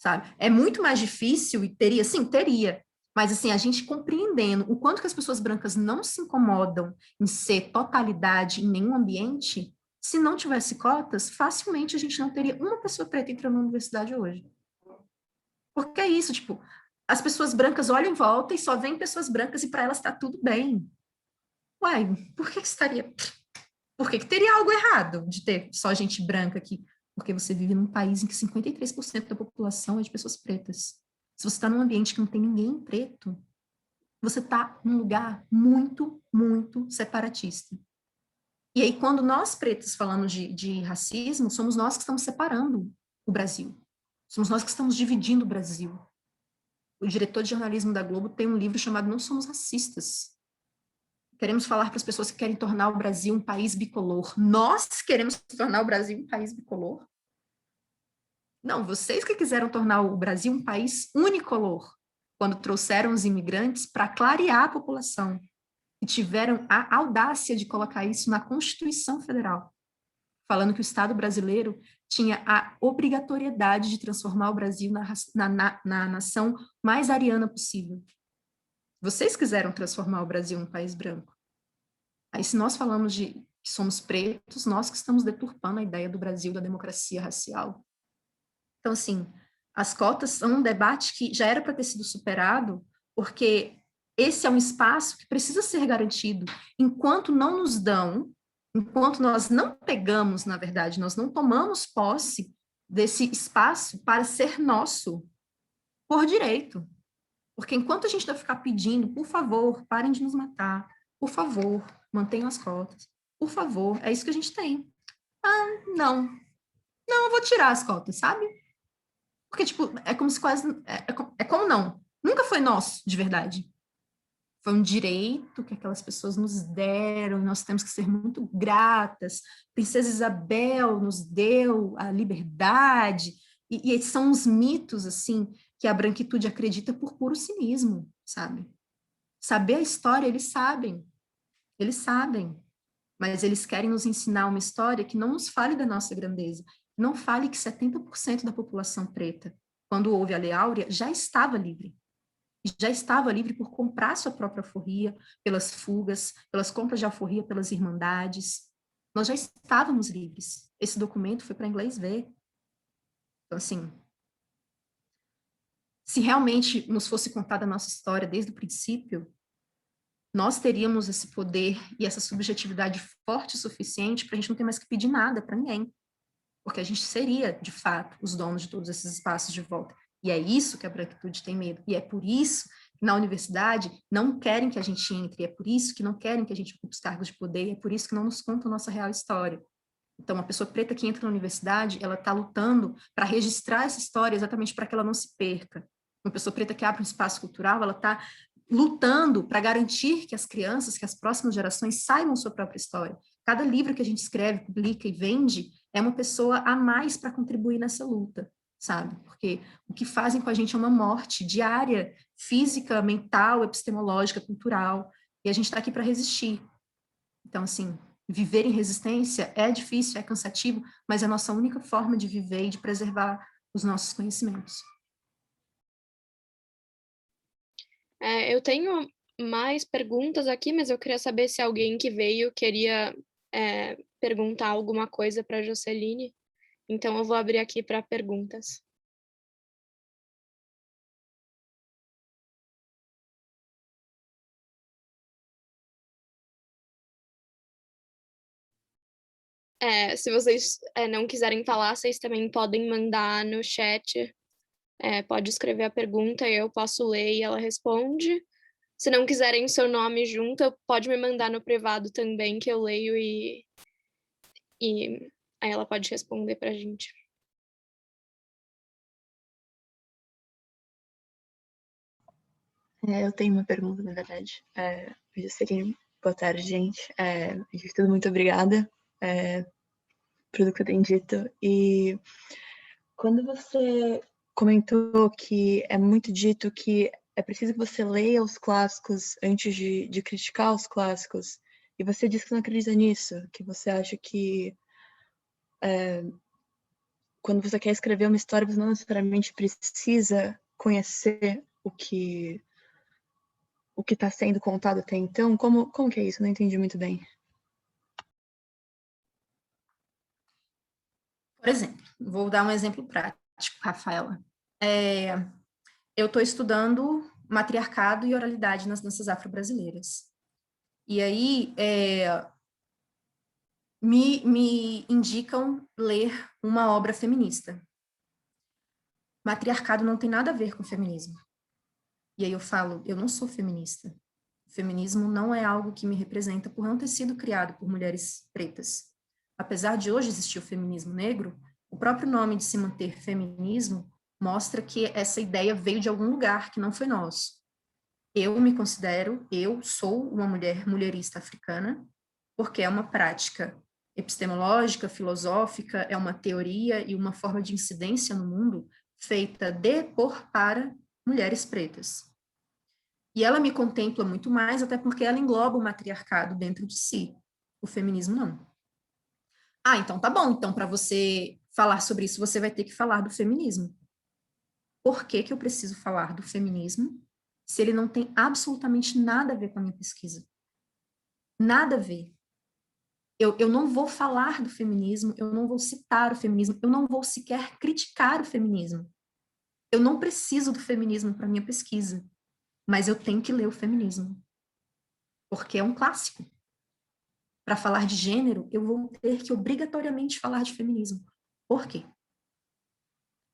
S2: sabe? É muito mais difícil, e teria, sim, teria, mas assim, a gente compreendendo o quanto que as pessoas brancas não se incomodam em ser totalidade em nenhum ambiente, se não tivesse cotas, facilmente a gente não teria uma pessoa preta entrando na universidade hoje. Porque é isso, tipo, as pessoas brancas olham em volta e só veem pessoas brancas e para elas está tudo bem. Uai, por que estaria... Por que teria algo errado de ter só gente branca aqui? Porque você vive num país em que 53% da população é de pessoas pretas. Se você está num ambiente que não tem ninguém preto, você está num lugar muito, muito separatista. E aí, quando nós pretos falamos de racismo, somos nós que estamos separando o Brasil. Somos nós que estamos dividindo o Brasil. O diretor de jornalismo da Globo tem um livro chamado Não Somos Racistas. Queremos falar para as pessoas que querem tornar o Brasil um país bicolor. Nós queremos tornar o Brasil um país bicolor? Não, vocês que quiseram tornar o Brasil um país unicolor, quando trouxeram os imigrantes para clarear a população, e tiveram a audácia de colocar isso na Constituição Federal, falando que o Estado brasileiro tinha a obrigatoriedade de transformar o Brasil na nação mais ariana possível. Vocês quiseram transformar o Brasil em um país branco. Aí, se nós falamos de que somos pretos, nós que estamos deturpando a ideia do Brasil, da democracia racial. Então, assim, as cotas são um debate que já era para ter sido superado, porque esse é um espaço que precisa ser garantido. Enquanto não nos dão, enquanto nós não pegamos, na verdade, nós não tomamos posse desse espaço para ser nosso, por direito. Porque enquanto a gente vai ficar pedindo, por favor, parem de nos matar, por favor, mantenham as cotas, por favor, é isso que a gente tem. Ah, não, não, eu vou tirar as cotas, sabe? Porque, tipo, é como se quase. É como não. Nunca foi nosso, de verdade. Foi um direito que aquelas pessoas nos deram, nós temos que ser muito gratas. Princesa Isabel nos deu a liberdade. E são os mitos, assim, que a branquitude acredita por puro cinismo, sabe? Saber a história, eles sabem, mas eles querem nos ensinar uma história que não nos fale da nossa grandeza, não fale que 70% da população preta, quando houve a Lei Áurea, já estava livre por comprar sua própria alforria, pelas fugas, pelas compras de alforria pelas irmandades. Nós já estávamos livres. Esse documento foi para inglês ver. Então, assim, se realmente nos fosse contada a nossa história desde o princípio, nós teríamos esse poder e essa subjetividade forte o suficiente para a gente não ter mais que pedir nada para ninguém. Porque a gente seria, de fato, os donos de todos esses espaços de volta. E é isso que a branquitude tem medo. E é por isso que na universidade não querem que a gente entre, é por isso que não querem que a gente ocupe os cargos de poder, é por isso que não nos contam a nossa real história. Então, uma pessoa preta que entra na universidade, ela está lutando para registrar essa história exatamente para que ela não se perca. Uma pessoa preta que abre um espaço cultural, ela está lutando para garantir que as crianças, que as próximas gerações saibam sua própria história. Cada livro que a gente escreve, publica e vende é uma pessoa a mais para contribuir nessa luta, sabe? Porque o que fazem com a gente é uma morte diária, física, mental, epistemológica, cultural, e a gente está aqui para resistir. Então, assim, viver em resistência é difícil, é cansativo, mas é a nossa única forma de viver e de preservar os nossos conhecimentos.
S1: Eu tenho mais perguntas aqui, mas eu queria saber se alguém que veio queria perguntar alguma coisa para a Joceline. Então, eu vou abrir aqui para perguntas. Se vocês não quiserem falar, vocês também podem mandar no chat. Pode escrever a pergunta e eu posso ler e ela responde. Se não quiserem o seu nome junto, pode me mandar no privado também, que eu leio e aí ela pode responder para a gente.
S3: Eu tenho uma pergunta, na verdade. Juscelino, boa tarde, gente. De tudo, muito obrigada por tudo que eu tenho dito. E quando você comentou que é muito dito que é preciso que você leia os clássicos antes de criticar os clássicos, e você disse que não acredita nisso, que você acha que quando você quer escrever uma história, você não necessariamente precisa conhecer o que está sendo contado até então. Como que é isso? Não entendi muito bem.
S2: Por exemplo, vou dar um exemplo prático, Rafaela. Eu estou estudando matriarcado e oralidade nas danças afro-brasileiras. E aí, me indicam ler uma obra feminista. Matriarcado não tem nada a ver com feminismo. E aí eu falo, eu não sou feminista. O feminismo não é algo que me representa por não ter sido criado por mulheres pretas. Apesar de hoje existir o feminismo negro, o próprio nome de se manter feminismo mostra que essa ideia veio de algum lugar que não foi nosso. Eu sou uma mulherista africana, porque é uma prática epistemológica, filosófica, é uma teoria e uma forma de incidência no mundo feita de, por, para mulheres pretas. E ela me contempla muito mais, até porque ela engloba o matriarcado dentro de si. O feminismo não. Então tá bom. Então, para você falar sobre isso, você vai ter que falar do feminismo. Por que que eu preciso falar do feminismo se ele não tem absolutamente nada a ver com a minha pesquisa? Nada a ver. Eu não vou falar do feminismo, eu não vou citar o feminismo, eu não vou sequer criticar o feminismo. Eu não preciso do feminismo para minha pesquisa, mas eu tenho que ler o feminismo, porque é um clássico. Para falar de gênero, eu vou ter que obrigatoriamente falar de feminismo. Por quê?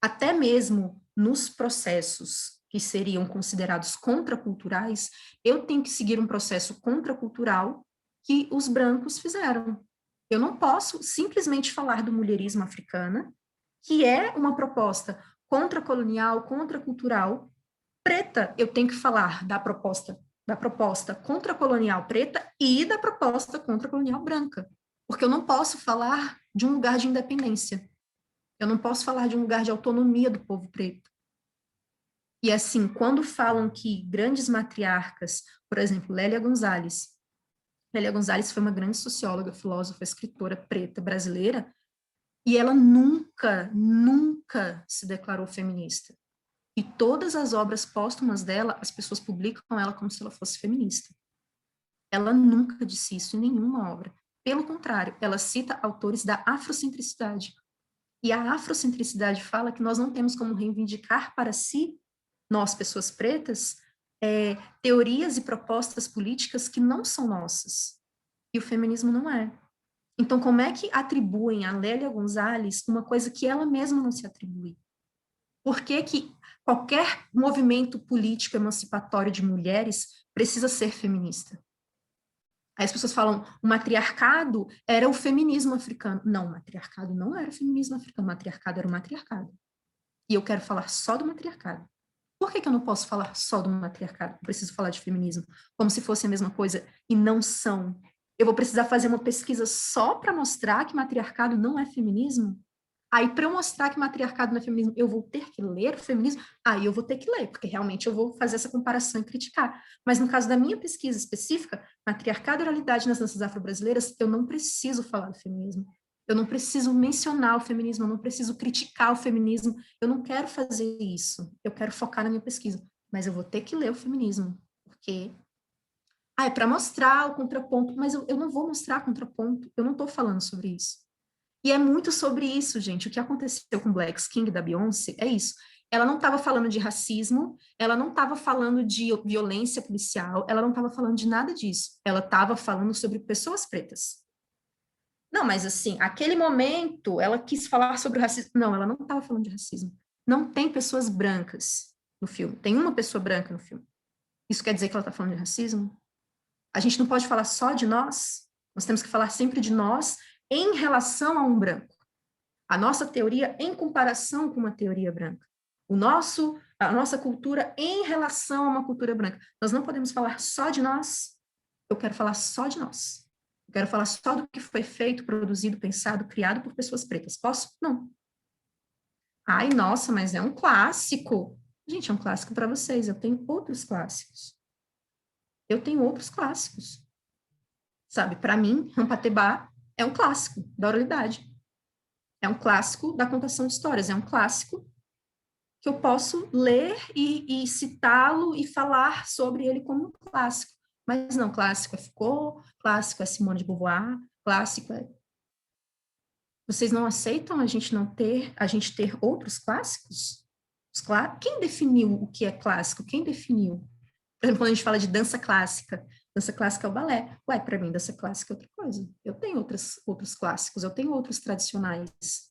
S2: Até mesmo nos processos que seriam considerados contraculturais, eu tenho que seguir um processo contracultural que os brancos fizeram. Eu não posso simplesmente falar do mulherismo africana, que é uma proposta contracolonial, contracultural, preta. Eu tenho que falar da proposta contracolonial preta e da proposta contracolonial branca, porque eu não posso falar de um lugar de independência. Eu não posso falar de um lugar de autonomia do povo preto. E assim, quando falam que grandes matriarcas, por exemplo, Lélia Gonzalez foi uma grande socióloga, filósofa, escritora preta brasileira, e ela nunca se declarou feminista. E todas as obras póstumas dela, as pessoas publicam ela como se ela fosse feminista. Ela nunca disse isso em nenhuma obra. Pelo contrário, ela cita autores da afrocentricidade. E a afrocentricidade fala que nós não temos como reivindicar para si, nós, pessoas pretas, teorias e propostas políticas que não são nossas. E o feminismo não é. Então, como é que atribuem a Lélia Gonzalez uma coisa que ela mesma não se atribui? Por que que qualquer movimento político emancipatório de mulheres precisa ser feminista? Aí as pessoas falam, o matriarcado era o feminismo africano. Não, o matriarcado não era o feminismo africano, o matriarcado era o matriarcado. E eu quero falar só do matriarcado. Por que que eu não posso falar só do matriarcado? Eu preciso falar de feminismo, como se fosse a mesma coisa, e não são. Eu vou precisar fazer uma pesquisa só para mostrar que matriarcado não é feminismo? Aí, para eu mostrar que matriarcado não é feminismo, eu vou ter que ler o feminismo? Aí eu vou ter que ler, porque realmente eu vou fazer essa comparação e criticar. Mas no caso da minha pesquisa específica, matriarcado e oralidade nas danças afro-brasileiras, eu não preciso falar do feminismo. Eu não preciso mencionar o feminismo, eu não preciso criticar o feminismo, eu não quero fazer isso. Eu quero focar na minha pesquisa. Mas eu vou ter que ler o feminismo, porque é para mostrar o contraponto, mas eu não vou mostrar contraponto, eu não estou falando sobre isso. E é muito sobre isso, gente. O que aconteceu com Black King da Beyoncé é isso. Ela não estava falando de racismo, ela não estava falando de violência policial, ela não estava falando de nada disso. Ela estava falando sobre pessoas pretas. Não, mas assim, aquele momento ela quis falar sobre o racismo. Não, ela não estava falando de racismo. Não tem pessoas brancas no filme. Tem uma pessoa branca no filme. Isso quer dizer que ela está falando de racismo? A gente não pode falar só de nós. Nós temos que falar sempre de nós em relação a um branco. A nossa teoria em comparação com uma teoria branca. A nossa cultura em relação a uma cultura branca. Nós não podemos falar só de nós. eu quero falar só de nós. Eu quero falar só do que foi feito, produzido, pensado, criado por pessoas pretas. Posso? Não. Ai, nossa, mas é um clássico. Gente, é um clássico para vocês. Eu tenho outros clássicos. Eu tenho outros clássicos. Sabe, para mim, Rampatebá é um clássico da oralidade. É um clássico da contação de histórias. É um clássico que eu posso ler e citá-lo e falar sobre ele como um clássico. Mas não, clássico é Foucault, clássico é Simone de Beauvoir, clássico é... Vocês não aceitam a gente ter outros clássicos? Quem definiu o que é clássico? Quem definiu? Por exemplo, quando a gente fala de dança clássica é o balé. Ué, para mim, dança clássica é outra coisa. Eu tenho outros clássicos, eu tenho outros tradicionais.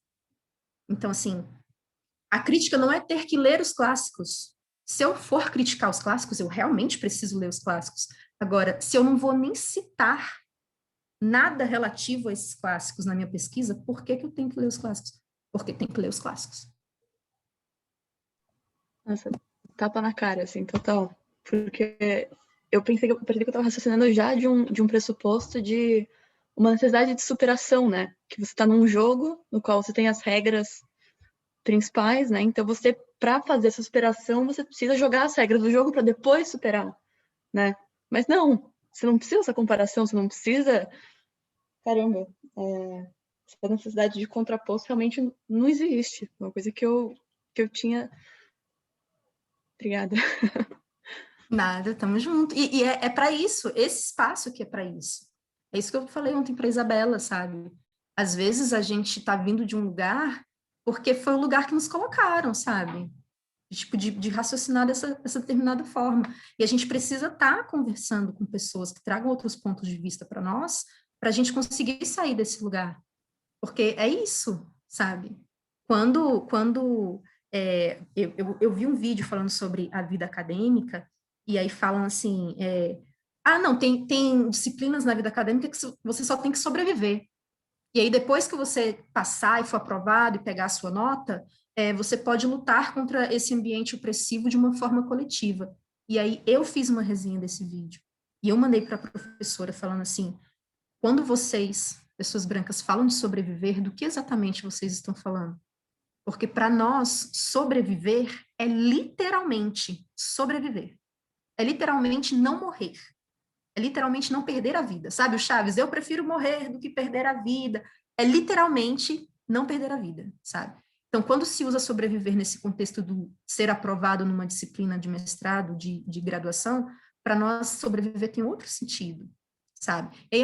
S2: Então, assim, a crítica não é ter que ler os clássicos. Se eu for criticar os clássicos, eu realmente preciso ler os clássicos. Agora, se eu não vou nem citar nada relativo a esses clássicos na minha pesquisa, por que que eu tenho que ler os clássicos? Porque tem que ler os clássicos.
S3: Nossa, tapa na cara, assim, total. Porque eu pensei que eu estava raciocinando já de um pressuposto de uma necessidade de superação, né? Que você está num jogo no qual você tem as regras principais, né? Então você, para fazer essa superação, você precisa jogar as regras do jogo para depois superar, né? Mas não, você não precisa dessa comparação, você não precisa... Caramba, essa necessidade de contraposto realmente não existe. Uma coisa que eu tinha... Obrigada.
S2: Nada, tamo junto. E é para isso, esse espaço que é para isso. É isso que eu falei ontem para Isabela, sabe? Às vezes a gente está vindo de um lugar porque foi o lugar que nos colocaram, sabe? Tipo, de raciocinar dessa determinada forma. E a gente precisa estar conversando com pessoas que tragam outros pontos de vista para nós, para a gente conseguir sair desse lugar. Porque é isso, sabe? Eu vi um vídeo falando sobre a vida acadêmica, e aí falam assim, não, tem disciplinas na vida acadêmica que você só tem que sobreviver. E aí, depois que você passar e for aprovado e pegar a sua nota, você pode lutar contra esse ambiente opressivo de uma forma coletiva. E aí, eu fiz uma resenha desse vídeo. E eu mandei para a professora falando assim, quando vocês, pessoas brancas, falam de sobreviver, do que exatamente vocês estão falando? Porque para nós, sobreviver é literalmente sobreviver. É literalmente não morrer. É literalmente não perder a vida. Sabe o Chaves? Eu prefiro morrer do que perder a vida. É literalmente não perder a vida, sabe? Então, quando se usa sobreviver nesse contexto do ser aprovado numa disciplina de mestrado, de graduação, para nós sobreviver tem outro sentido, sabe? E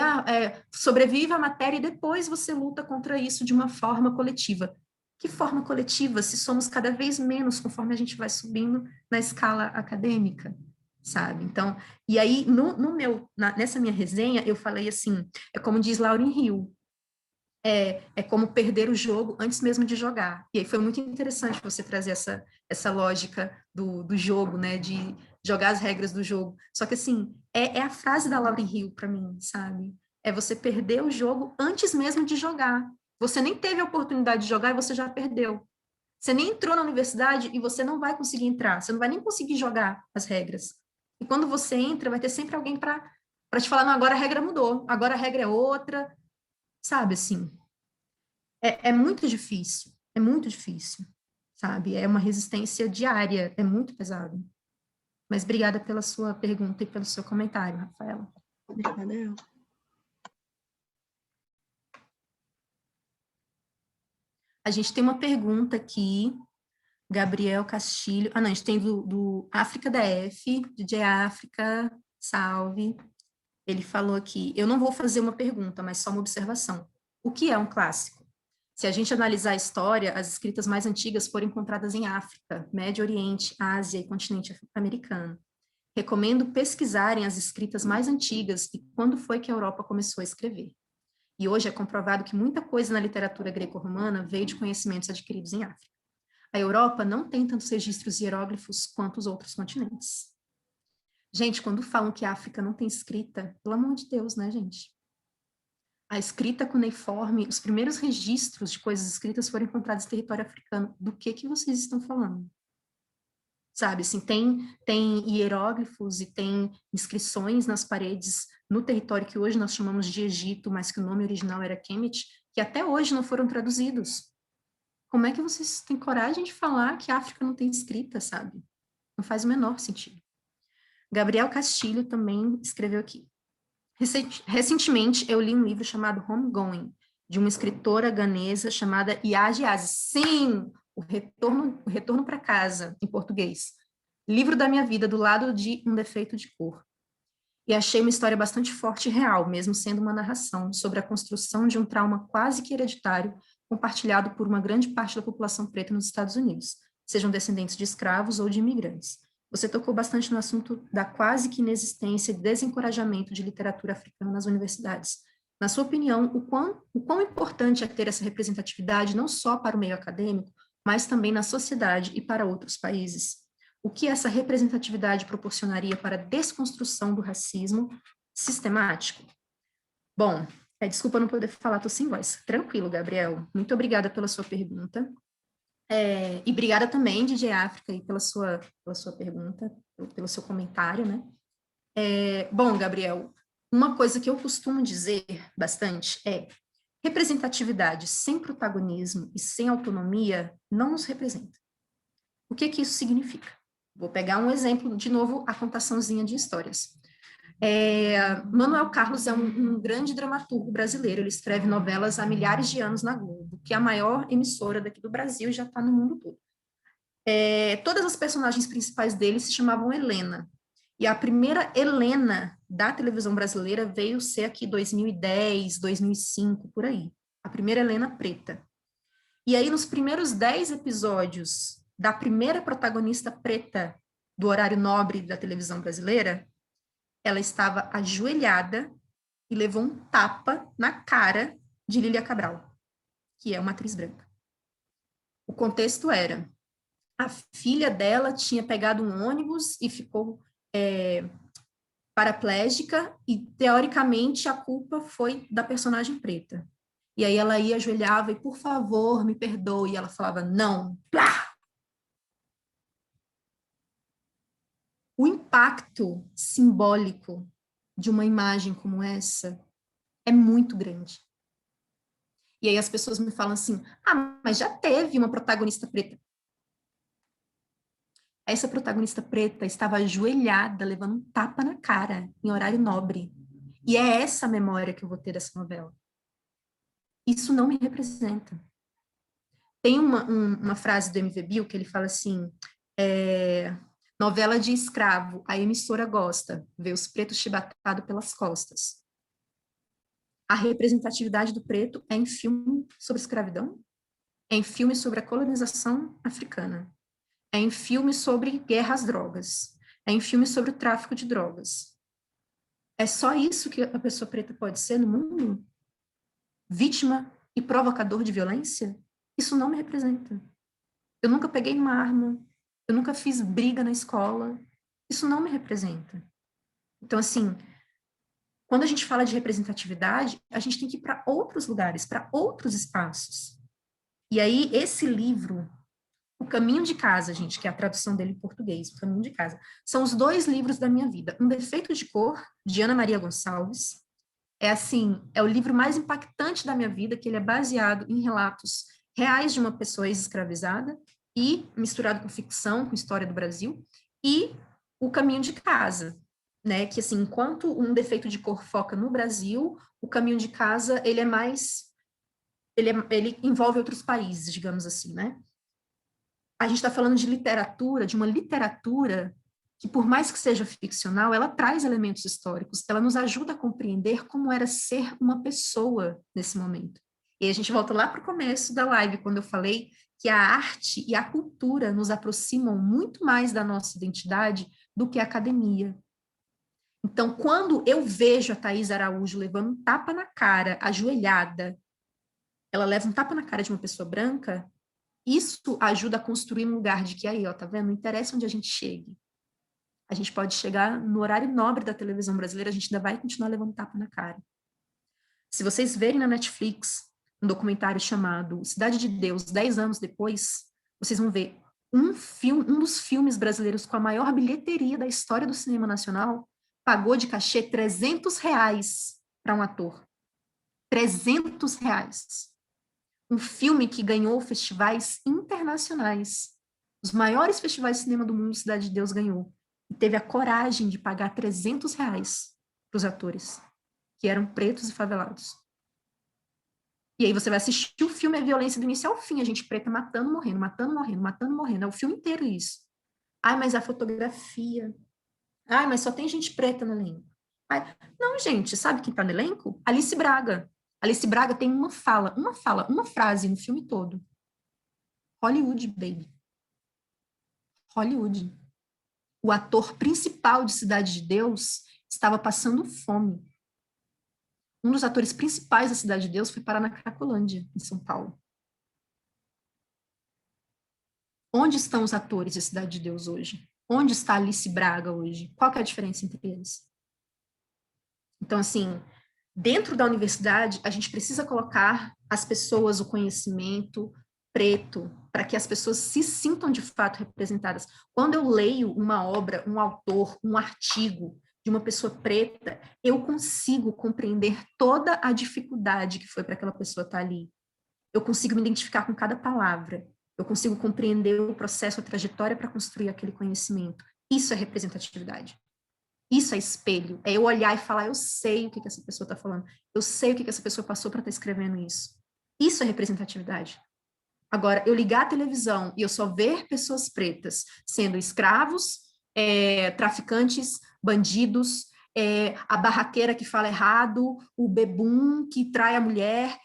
S2: sobrevive a matéria e depois você luta contra isso de uma forma coletiva. Que forma coletiva, se somos cada vez menos conforme a gente vai subindo na escala acadêmica, sabe? Então, e aí, nessa minha resenha, eu falei assim, é como diz Lauryn Hill, é como perder o jogo antes mesmo de jogar. E aí foi muito interessante você trazer essa lógica do jogo, né? De jogar as regras do jogo. Só que, assim, é a frase da Lauryn Hill para mim, sabe? É você perder o jogo antes mesmo de jogar. Você nem teve a oportunidade de jogar e você já perdeu. Você nem entrou na universidade e você não vai conseguir entrar. Você não vai nem conseguir jogar as regras. E quando você entra, vai ter sempre alguém para te falar, não, agora a regra mudou, agora a regra é outra, sabe, assim, é muito difícil, sabe, é uma resistência diária, é muito pesado. Mas obrigada pela sua pergunta e pelo seu comentário, Rafaela.
S3: Obrigada, eu.
S2: A gente tem uma pergunta aqui, Gabriel Castilho, não, a gente tem do África DF, DJ África, salve. Ele falou aqui, eu não vou fazer uma pergunta, mas só uma observação. O que é um clássico? Se a gente analisar a história, as escritas mais antigas foram encontradas em África, Médio Oriente, Ásia e continente americano. Recomendo pesquisarem as escritas mais antigas e quando foi que a Europa começou a escrever. E hoje é comprovado que muita coisa na literatura greco-romana veio de conhecimentos adquiridos em África. A Europa não tem tantos registros hieróglifos quanto os outros continentes. Gente, quando falam que a África não tem escrita, pelo amor de Deus, né, gente? A escrita cuneiforme, os primeiros registros de coisas escritas foram encontrados em território africano. Do que vocês estão falando? sabe? Assim, tem hieróglifos e tem inscrições nas paredes no território que hoje nós chamamos de Egito, mas que o nome original era Kemet, que até hoje não foram traduzidos. Como é que vocês têm coragem de falar que a África não tem escrita, sabe? Não faz o menor sentido. Gabriel Castilho também escreveu aqui. Recentemente, eu li um livro chamado Homegoing, de uma escritora ganesa chamada Yaji Aziz. Sim, o retorno para casa, em português. Livro da minha vida, do lado de Um Defeito de Cor. E achei uma história bastante forte e real, mesmo sendo uma narração, sobre a construção de um trauma quase que hereditário, compartilhado por uma grande parte da população preta nos Estados Unidos, sejam descendentes de escravos ou de imigrantes. Você tocou bastante no assunto da quase que inexistência e desencorajamento de literatura africana nas universidades. Na sua opinião, o quão importante é ter essa representatividade não só para o meio acadêmico, mas também na sociedade e para outros países? O que essa representatividade proporcionaria para a desconstrução do racismo sistemático? Bom, desculpa não poder falar, estou sem voz. Tranquilo, Gabriel. Muito obrigada pela sua pergunta. E obrigada também, DJ África, aí, pela sua pergunta, pelo seu comentário, né? Bom, Gabriel, uma coisa que eu costumo dizer bastante é: representatividade sem protagonismo e sem autonomia não nos representa. O que isso significa? Vou pegar um exemplo, de novo, a contaçãozinha de histórias. Manuel Carlos é um grande dramaturgo brasileiro, ele escreve novelas há milhares de anos na Globo, que é a maior emissora daqui do Brasil e já está no mundo todo. Todas as personagens principais dele se chamavam Helena, e a primeira Helena da televisão brasileira veio ser aqui 2010, 2005, por aí. A primeira Helena preta. E aí, nos primeiros 10 episódios da primeira protagonista preta do horário nobre da televisão brasileira, ela estava ajoelhada e levou um tapa na cara de Lília Cabral, que é uma atriz branca. O contexto era: a filha dela tinha pegado um ônibus e ficou paraplégica, e, teoricamente, a culpa foi da personagem preta. E aí ela ia, ajoelhava e, por favor, me perdoe. E ela falava, não. Plá! O impacto simbólico de uma imagem como essa é muito grande. E aí as pessoas me falam assim, mas já teve uma protagonista preta. Essa protagonista preta estava ajoelhada, levando um tapa na cara, em horário nobre. E é essa a memória que eu vou ter dessa novela. Isso não me representa. Tem uma frase do MV Bill que ele fala assim, novela de escravo, a emissora gosta, vê os pretos chibatados pelas costas. A representatividade do preto é em filme sobre escravidão, é em filme sobre a colonização africana, é em filme sobre guerra às drogas, é em filme sobre o tráfico de drogas. É só isso que a pessoa preta pode ser no mundo? Vítima e provocador de violência? Isso não me representa. Eu nunca peguei uma arma, eu nunca fiz briga na escola, isso não me representa. Então, assim, quando a gente fala de representatividade, a gente tem que ir para outros lugares, para outros espaços. E aí, esse livro, O Caminho de Casa, gente, que é a tradução dele em português, O Caminho de Casa, são os 2 livros da minha vida. Um Defeito de Cor, de Ana Maria Gonçalves, é o livro mais impactante da minha vida, que ele é baseado em relatos reais de uma pessoa ex-escravizada e misturado com ficção, com história do Brasil, e O Caminho de Casa, né, que assim, enquanto Um Defeito de Cor foca no Brasil, O Caminho de Casa, ele envolve outros países, digamos assim, né? A gente está falando de literatura, de uma literatura que, por mais que seja ficcional, ela traz elementos históricos, ela nos ajuda a compreender como era ser uma pessoa nesse momento. E a gente volta lá para o começo da live, quando eu falei que a arte e a cultura nos aproximam muito mais da nossa identidade do que a academia. Então, quando eu vejo a Thaís Araújo levando um tapa na cara, ajoelhada, ela leva um tapa na cara de uma pessoa branca, isso ajuda a construir um lugar de que aí, ó, tá vendo? Não interessa onde a gente chegue. A gente pode chegar no horário nobre da televisão brasileira, a gente ainda vai continuar levando tapa na cara. Se vocês verem na Netflix um documentário chamado Cidade de Deus, 10 anos depois, vocês vão ver Um dos filmes brasileiros com a maior bilheteria da história do cinema nacional pagou de cachê R$ 300 para um ator. R$ 300. Um filme que ganhou festivais internacionais. Os maiores festivais de cinema do mundo, Cidade de Deus ganhou. E teve a coragem de pagar R$ 300 para os atores, que eram pretos e favelados. E aí você vai assistir o filme, a violência do início ao fim, a gente preta matando, morrendo, matando, morrendo, matando, morrendo. É o filme inteiro isso. Ai, mas a fotografia. Ai, mas só tem gente preta no elenco. Ai, não, gente, sabe quem tá no elenco? Alice Braga. Alice Braga tem uma frase no filme todo. Hollywood, baby. Hollywood. O ator principal de Cidade de Deus estava passando fome. Um dos atores principais da Cidade de Deus foi parar na Cracolândia, em São Paulo. Onde estão os atores de Cidade de Deus hoje? Onde está Alice Braga hoje? Qual que é a diferença entre eles? Então, assim, dentro da universidade, a gente precisa colocar as pessoas, o conhecimento preto, para que as pessoas se sintam de fato representadas. Quando eu leio uma obra, um autor, um artigo de uma pessoa preta, eu consigo compreender toda a dificuldade que foi para aquela pessoa estar ali. Eu consigo me identificar com cada palavra. Eu consigo compreender o processo, a trajetória para construir aquele conhecimento. Isso é representatividade. Isso é espelho. É eu olhar e falar, eu sei o que essa pessoa está falando. Eu sei o que essa pessoa passou para estar escrevendo isso. Isso é representatividade. Agora, eu ligar a televisão e eu só ver pessoas pretas sendo escravos, traficantes, bandidos, a barraqueira que fala errado, o bebum que trai a mulher.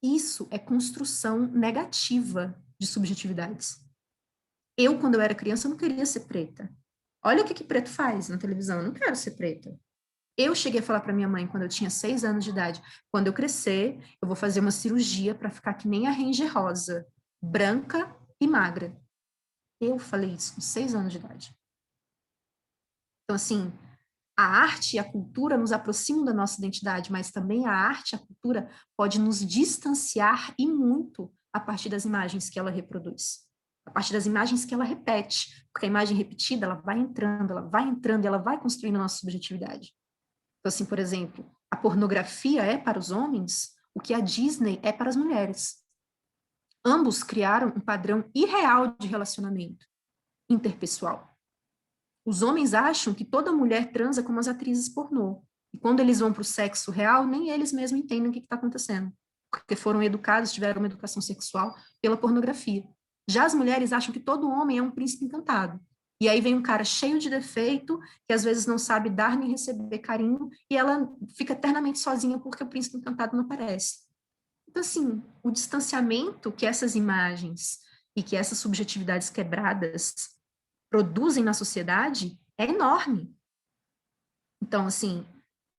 S2: Isso é construção negativa de subjetividades. Eu, quando eu era criança, eu não queria ser preta. Olha o que preto faz na televisão, eu não quero ser preta. Eu cheguei a falar para minha mãe, quando eu tinha 6 anos de idade, quando eu crescer, eu vou fazer uma cirurgia para ficar que nem a Ranger Rosa, branca e magra. Eu falei isso com 6 anos de idade. Então, assim, a arte e a cultura nos aproximam da nossa identidade, mas também a arte e a cultura pode nos distanciar e muito a partir das imagens que ela reproduz, a partir das imagens que ela repete, porque a imagem repetida, ela vai entrando, ela vai construindo a nossa subjetividade. Então, assim, por exemplo, a pornografia é para os homens o que a Disney é para as mulheres. Ambos criaram um padrão irreal de relacionamento interpessoal. Os homens acham que toda mulher transa como as atrizes pornô. E quando eles vão para o sexo real, nem eles mesmos entendem o que está acontecendo. Porque foram educados, tiveram uma educação sexual pela pornografia. Já as mulheres acham que todo homem é um príncipe encantado. E aí vem um cara cheio de defeito, que às vezes não sabe dar nem receber carinho, e ela fica eternamente sozinha porque o príncipe encantado não aparece. Então, assim, o distanciamento que essas imagens e que essas subjetividades quebradas produzem na sociedade é enorme. Então, assim,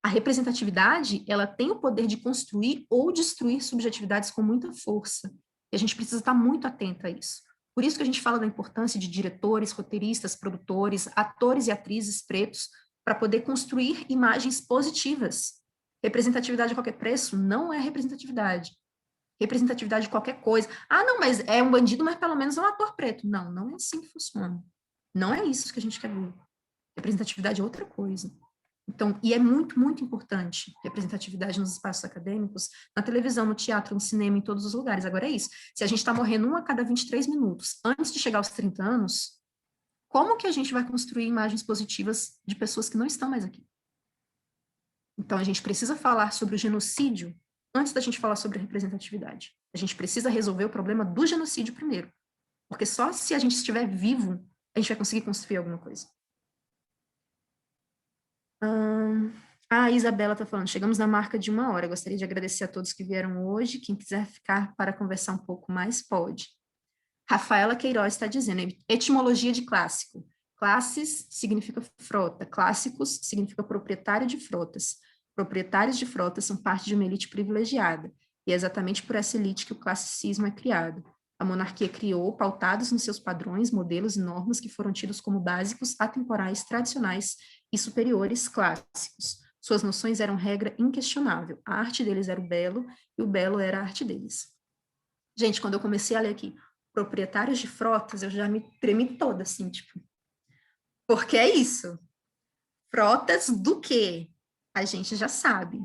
S2: a representatividade, ela tem o poder de construir ou destruir subjetividades com muita força. E a gente precisa estar muito atento a isso. Por isso que a gente fala da importância de diretores, roteiristas, produtores, atores e atrizes pretos, para poder construir imagens positivas. Representatividade a qualquer preço não é representatividade. Representatividade de qualquer coisa. Ah, não, mas é um bandido, mas pelo menos é um ator preto. Não, não é assim que funciona. Não é isso que a gente quer ver. Representatividade é outra coisa. Então, e é muito, muito importante representatividade nos espaços acadêmicos, na televisão, no teatro, no cinema, em todos os lugares. Agora é isso. Se a gente está morrendo 1 a cada 23 minutos antes de chegar aos 30 anos, como que a gente vai construir imagens positivas de pessoas que não estão mais aqui? Então, a gente precisa falar sobre o genocídio antes da gente falar sobre a representatividade. A gente precisa resolver o problema do genocídio primeiro. Porque só se a gente estiver vivo, a gente vai conseguir construir alguma coisa. A Isabela está falando, chegamos na marca de 1 hora. Gostaria de agradecer a todos que vieram hoje. Quem quiser ficar para conversar um pouco mais, pode. Rafaela Queiroz está dizendo, etimologia de clássico. Classes significa frota, clássicos significa proprietário de frotas. Proprietários de frotas são parte de uma elite privilegiada, e é exatamente por essa elite que o classicismo é criado. A monarquia criou, pautados nos seus padrões, modelos e normas que foram tidos como básicos, atemporais, tradicionais e superiores clássicos. Suas noções eram regra inquestionável. A arte deles era o belo, e o belo era a arte deles. Gente, quando eu comecei a ler aqui, proprietários de frotas, eu já me tremi toda, assim, tipo, porque é isso. Frotas do quê? A gente já sabe.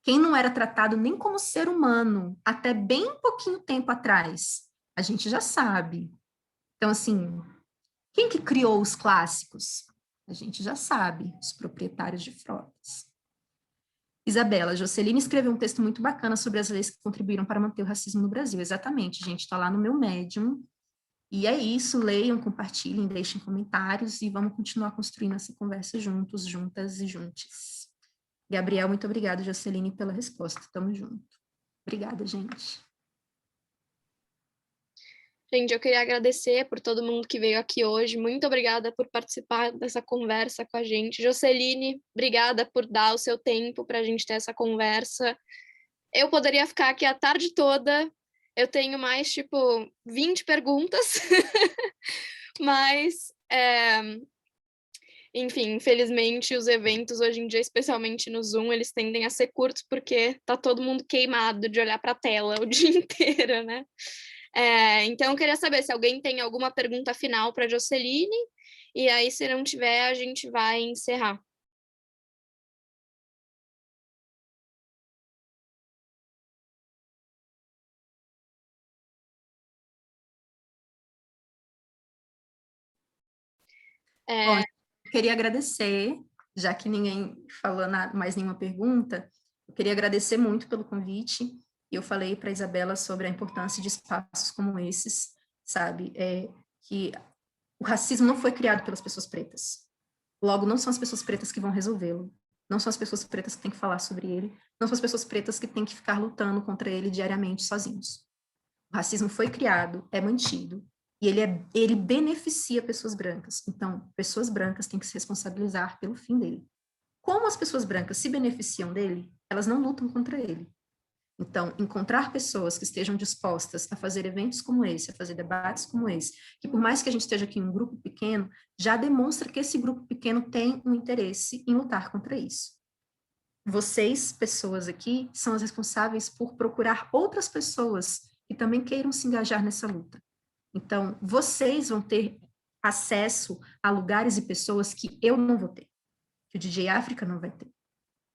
S2: Quem não era tratado nem como ser humano até bem pouquinho tempo atrás, a gente já sabe. Então, assim, quem que criou os clássicos? A gente já sabe, os proprietários de frotas. Isabela, Joceline escreveu um texto muito bacana sobre as leis que contribuíram para manter o racismo no Brasil. Exatamente, gente, está lá no meu Medium. E é isso, leiam, compartilhem, deixem comentários e vamos continuar construindo essa conversa juntos, juntas e juntes. Gabriel, muito obrigada, Joceline, pela resposta. Tamo junto. Obrigada, gente.
S1: Gente, eu queria agradecer por todo mundo que veio aqui hoje. Muito obrigada por participar dessa conversa com a gente. Joceline, obrigada por dar o seu tempo para a gente ter essa conversa. Eu poderia ficar aqui a tarde toda. Eu tenho mais, tipo, 20 perguntas. Mas, enfim, infelizmente, os eventos hoje em dia, especialmente no Zoom, eles tendem a ser curtos porque tá todo mundo queimado de olhar para a tela o dia inteiro, né? Então, eu queria saber se alguém tem alguma pergunta final para a Joceline, e aí, se não tiver, a gente vai encerrar.
S2: Bom, eu queria agradecer, já que ninguém falou mais nenhuma pergunta, eu queria agradecer muito pelo convite. Eu falei para a Isabela sobre a importância de espaços como esses, sabe? Que o racismo não foi criado pelas pessoas pretas. Logo, não são as pessoas pretas que vão resolvê-lo. Não são as pessoas pretas que têm que falar sobre ele. Não são as pessoas pretas que têm que ficar lutando contra ele diariamente sozinhos. O racismo foi criado, é mantido, e ele beneficia pessoas brancas. Então, pessoas brancas têm que se responsabilizar pelo fim dele. Como as pessoas brancas se beneficiam dele, elas não lutam contra ele. Então, encontrar pessoas que estejam dispostas a fazer eventos como esse, a fazer debates como esse, que por mais que a gente esteja aqui em um grupo pequeno, já demonstra que esse grupo pequeno tem um interesse em lutar contra isso. Vocês, pessoas aqui, são as responsáveis por procurar outras pessoas que também queiram se engajar nessa luta. Então, vocês vão ter acesso a lugares e pessoas que eu não vou ter, que o DJ África não vai ter.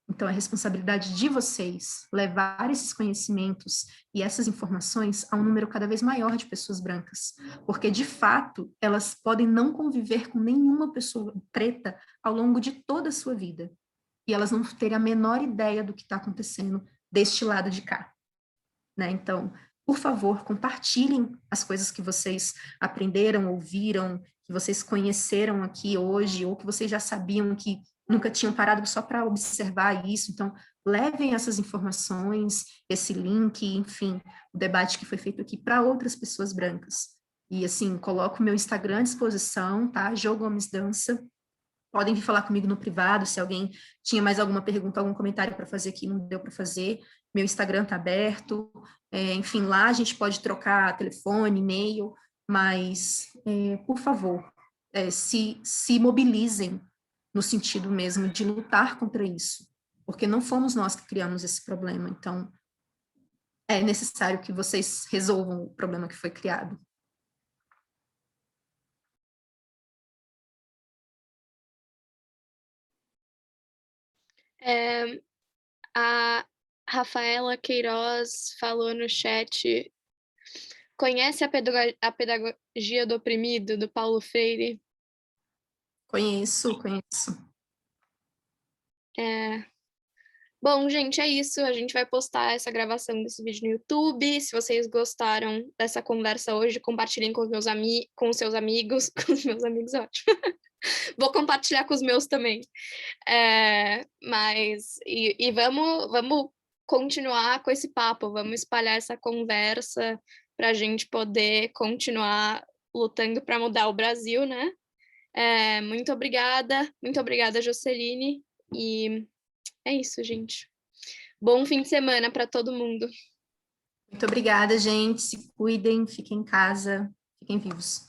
S2: Então, é responsabilidade de vocês levar esses conhecimentos e essas informações a um número cada vez maior de pessoas brancas, porque, de fato, elas podem não conviver com nenhuma pessoa preta ao longo de toda a sua vida, e elas não terem a menor ideia do que está acontecendo deste lado de cá, né? Então, por favor, compartilhem as coisas que vocês aprenderam, ouviram, que vocês conheceram aqui hoje, ou que vocês já sabiam que nunca tinham parado só para observar isso. Então, levem essas informações, esse link, enfim, o debate que foi feito aqui para outras pessoas brancas. E, assim, coloco o meu Instagram à disposição, tá? Jo Gomes Dança. Podem vir falar comigo no privado, se alguém tinha mais alguma pergunta, algum comentário para fazer aqui, não deu para fazer. Meu Instagram está aberto. Enfim, lá a gente pode trocar telefone, e-mail, mas, por favor, se mobilizem no sentido mesmo de lutar contra isso, porque não fomos nós que criamos esse problema, então é necessário que vocês resolvam o problema que foi criado.
S1: A Rafaela Queiroz falou no chat, conhece a Pedagogia do Oprimido, do Paulo Freire?
S2: Conheço.
S1: Bom, gente, é isso. A gente vai postar essa gravação desse vídeo no YouTube. Se vocês gostaram dessa conversa hoje, compartilhem com com seus amigos. Com os meus amigos, ótimo. Vou compartilhar com os meus também. Vamos continuar com esse papo, vamos espalhar essa conversa para a gente poder continuar lutando para mudar o Brasil, né? Muito obrigada, Joceline, e é isso, gente. Bom fim de semana para todo mundo.
S2: Muito obrigada, gente. Se cuidem, fiquem em casa, fiquem vivos.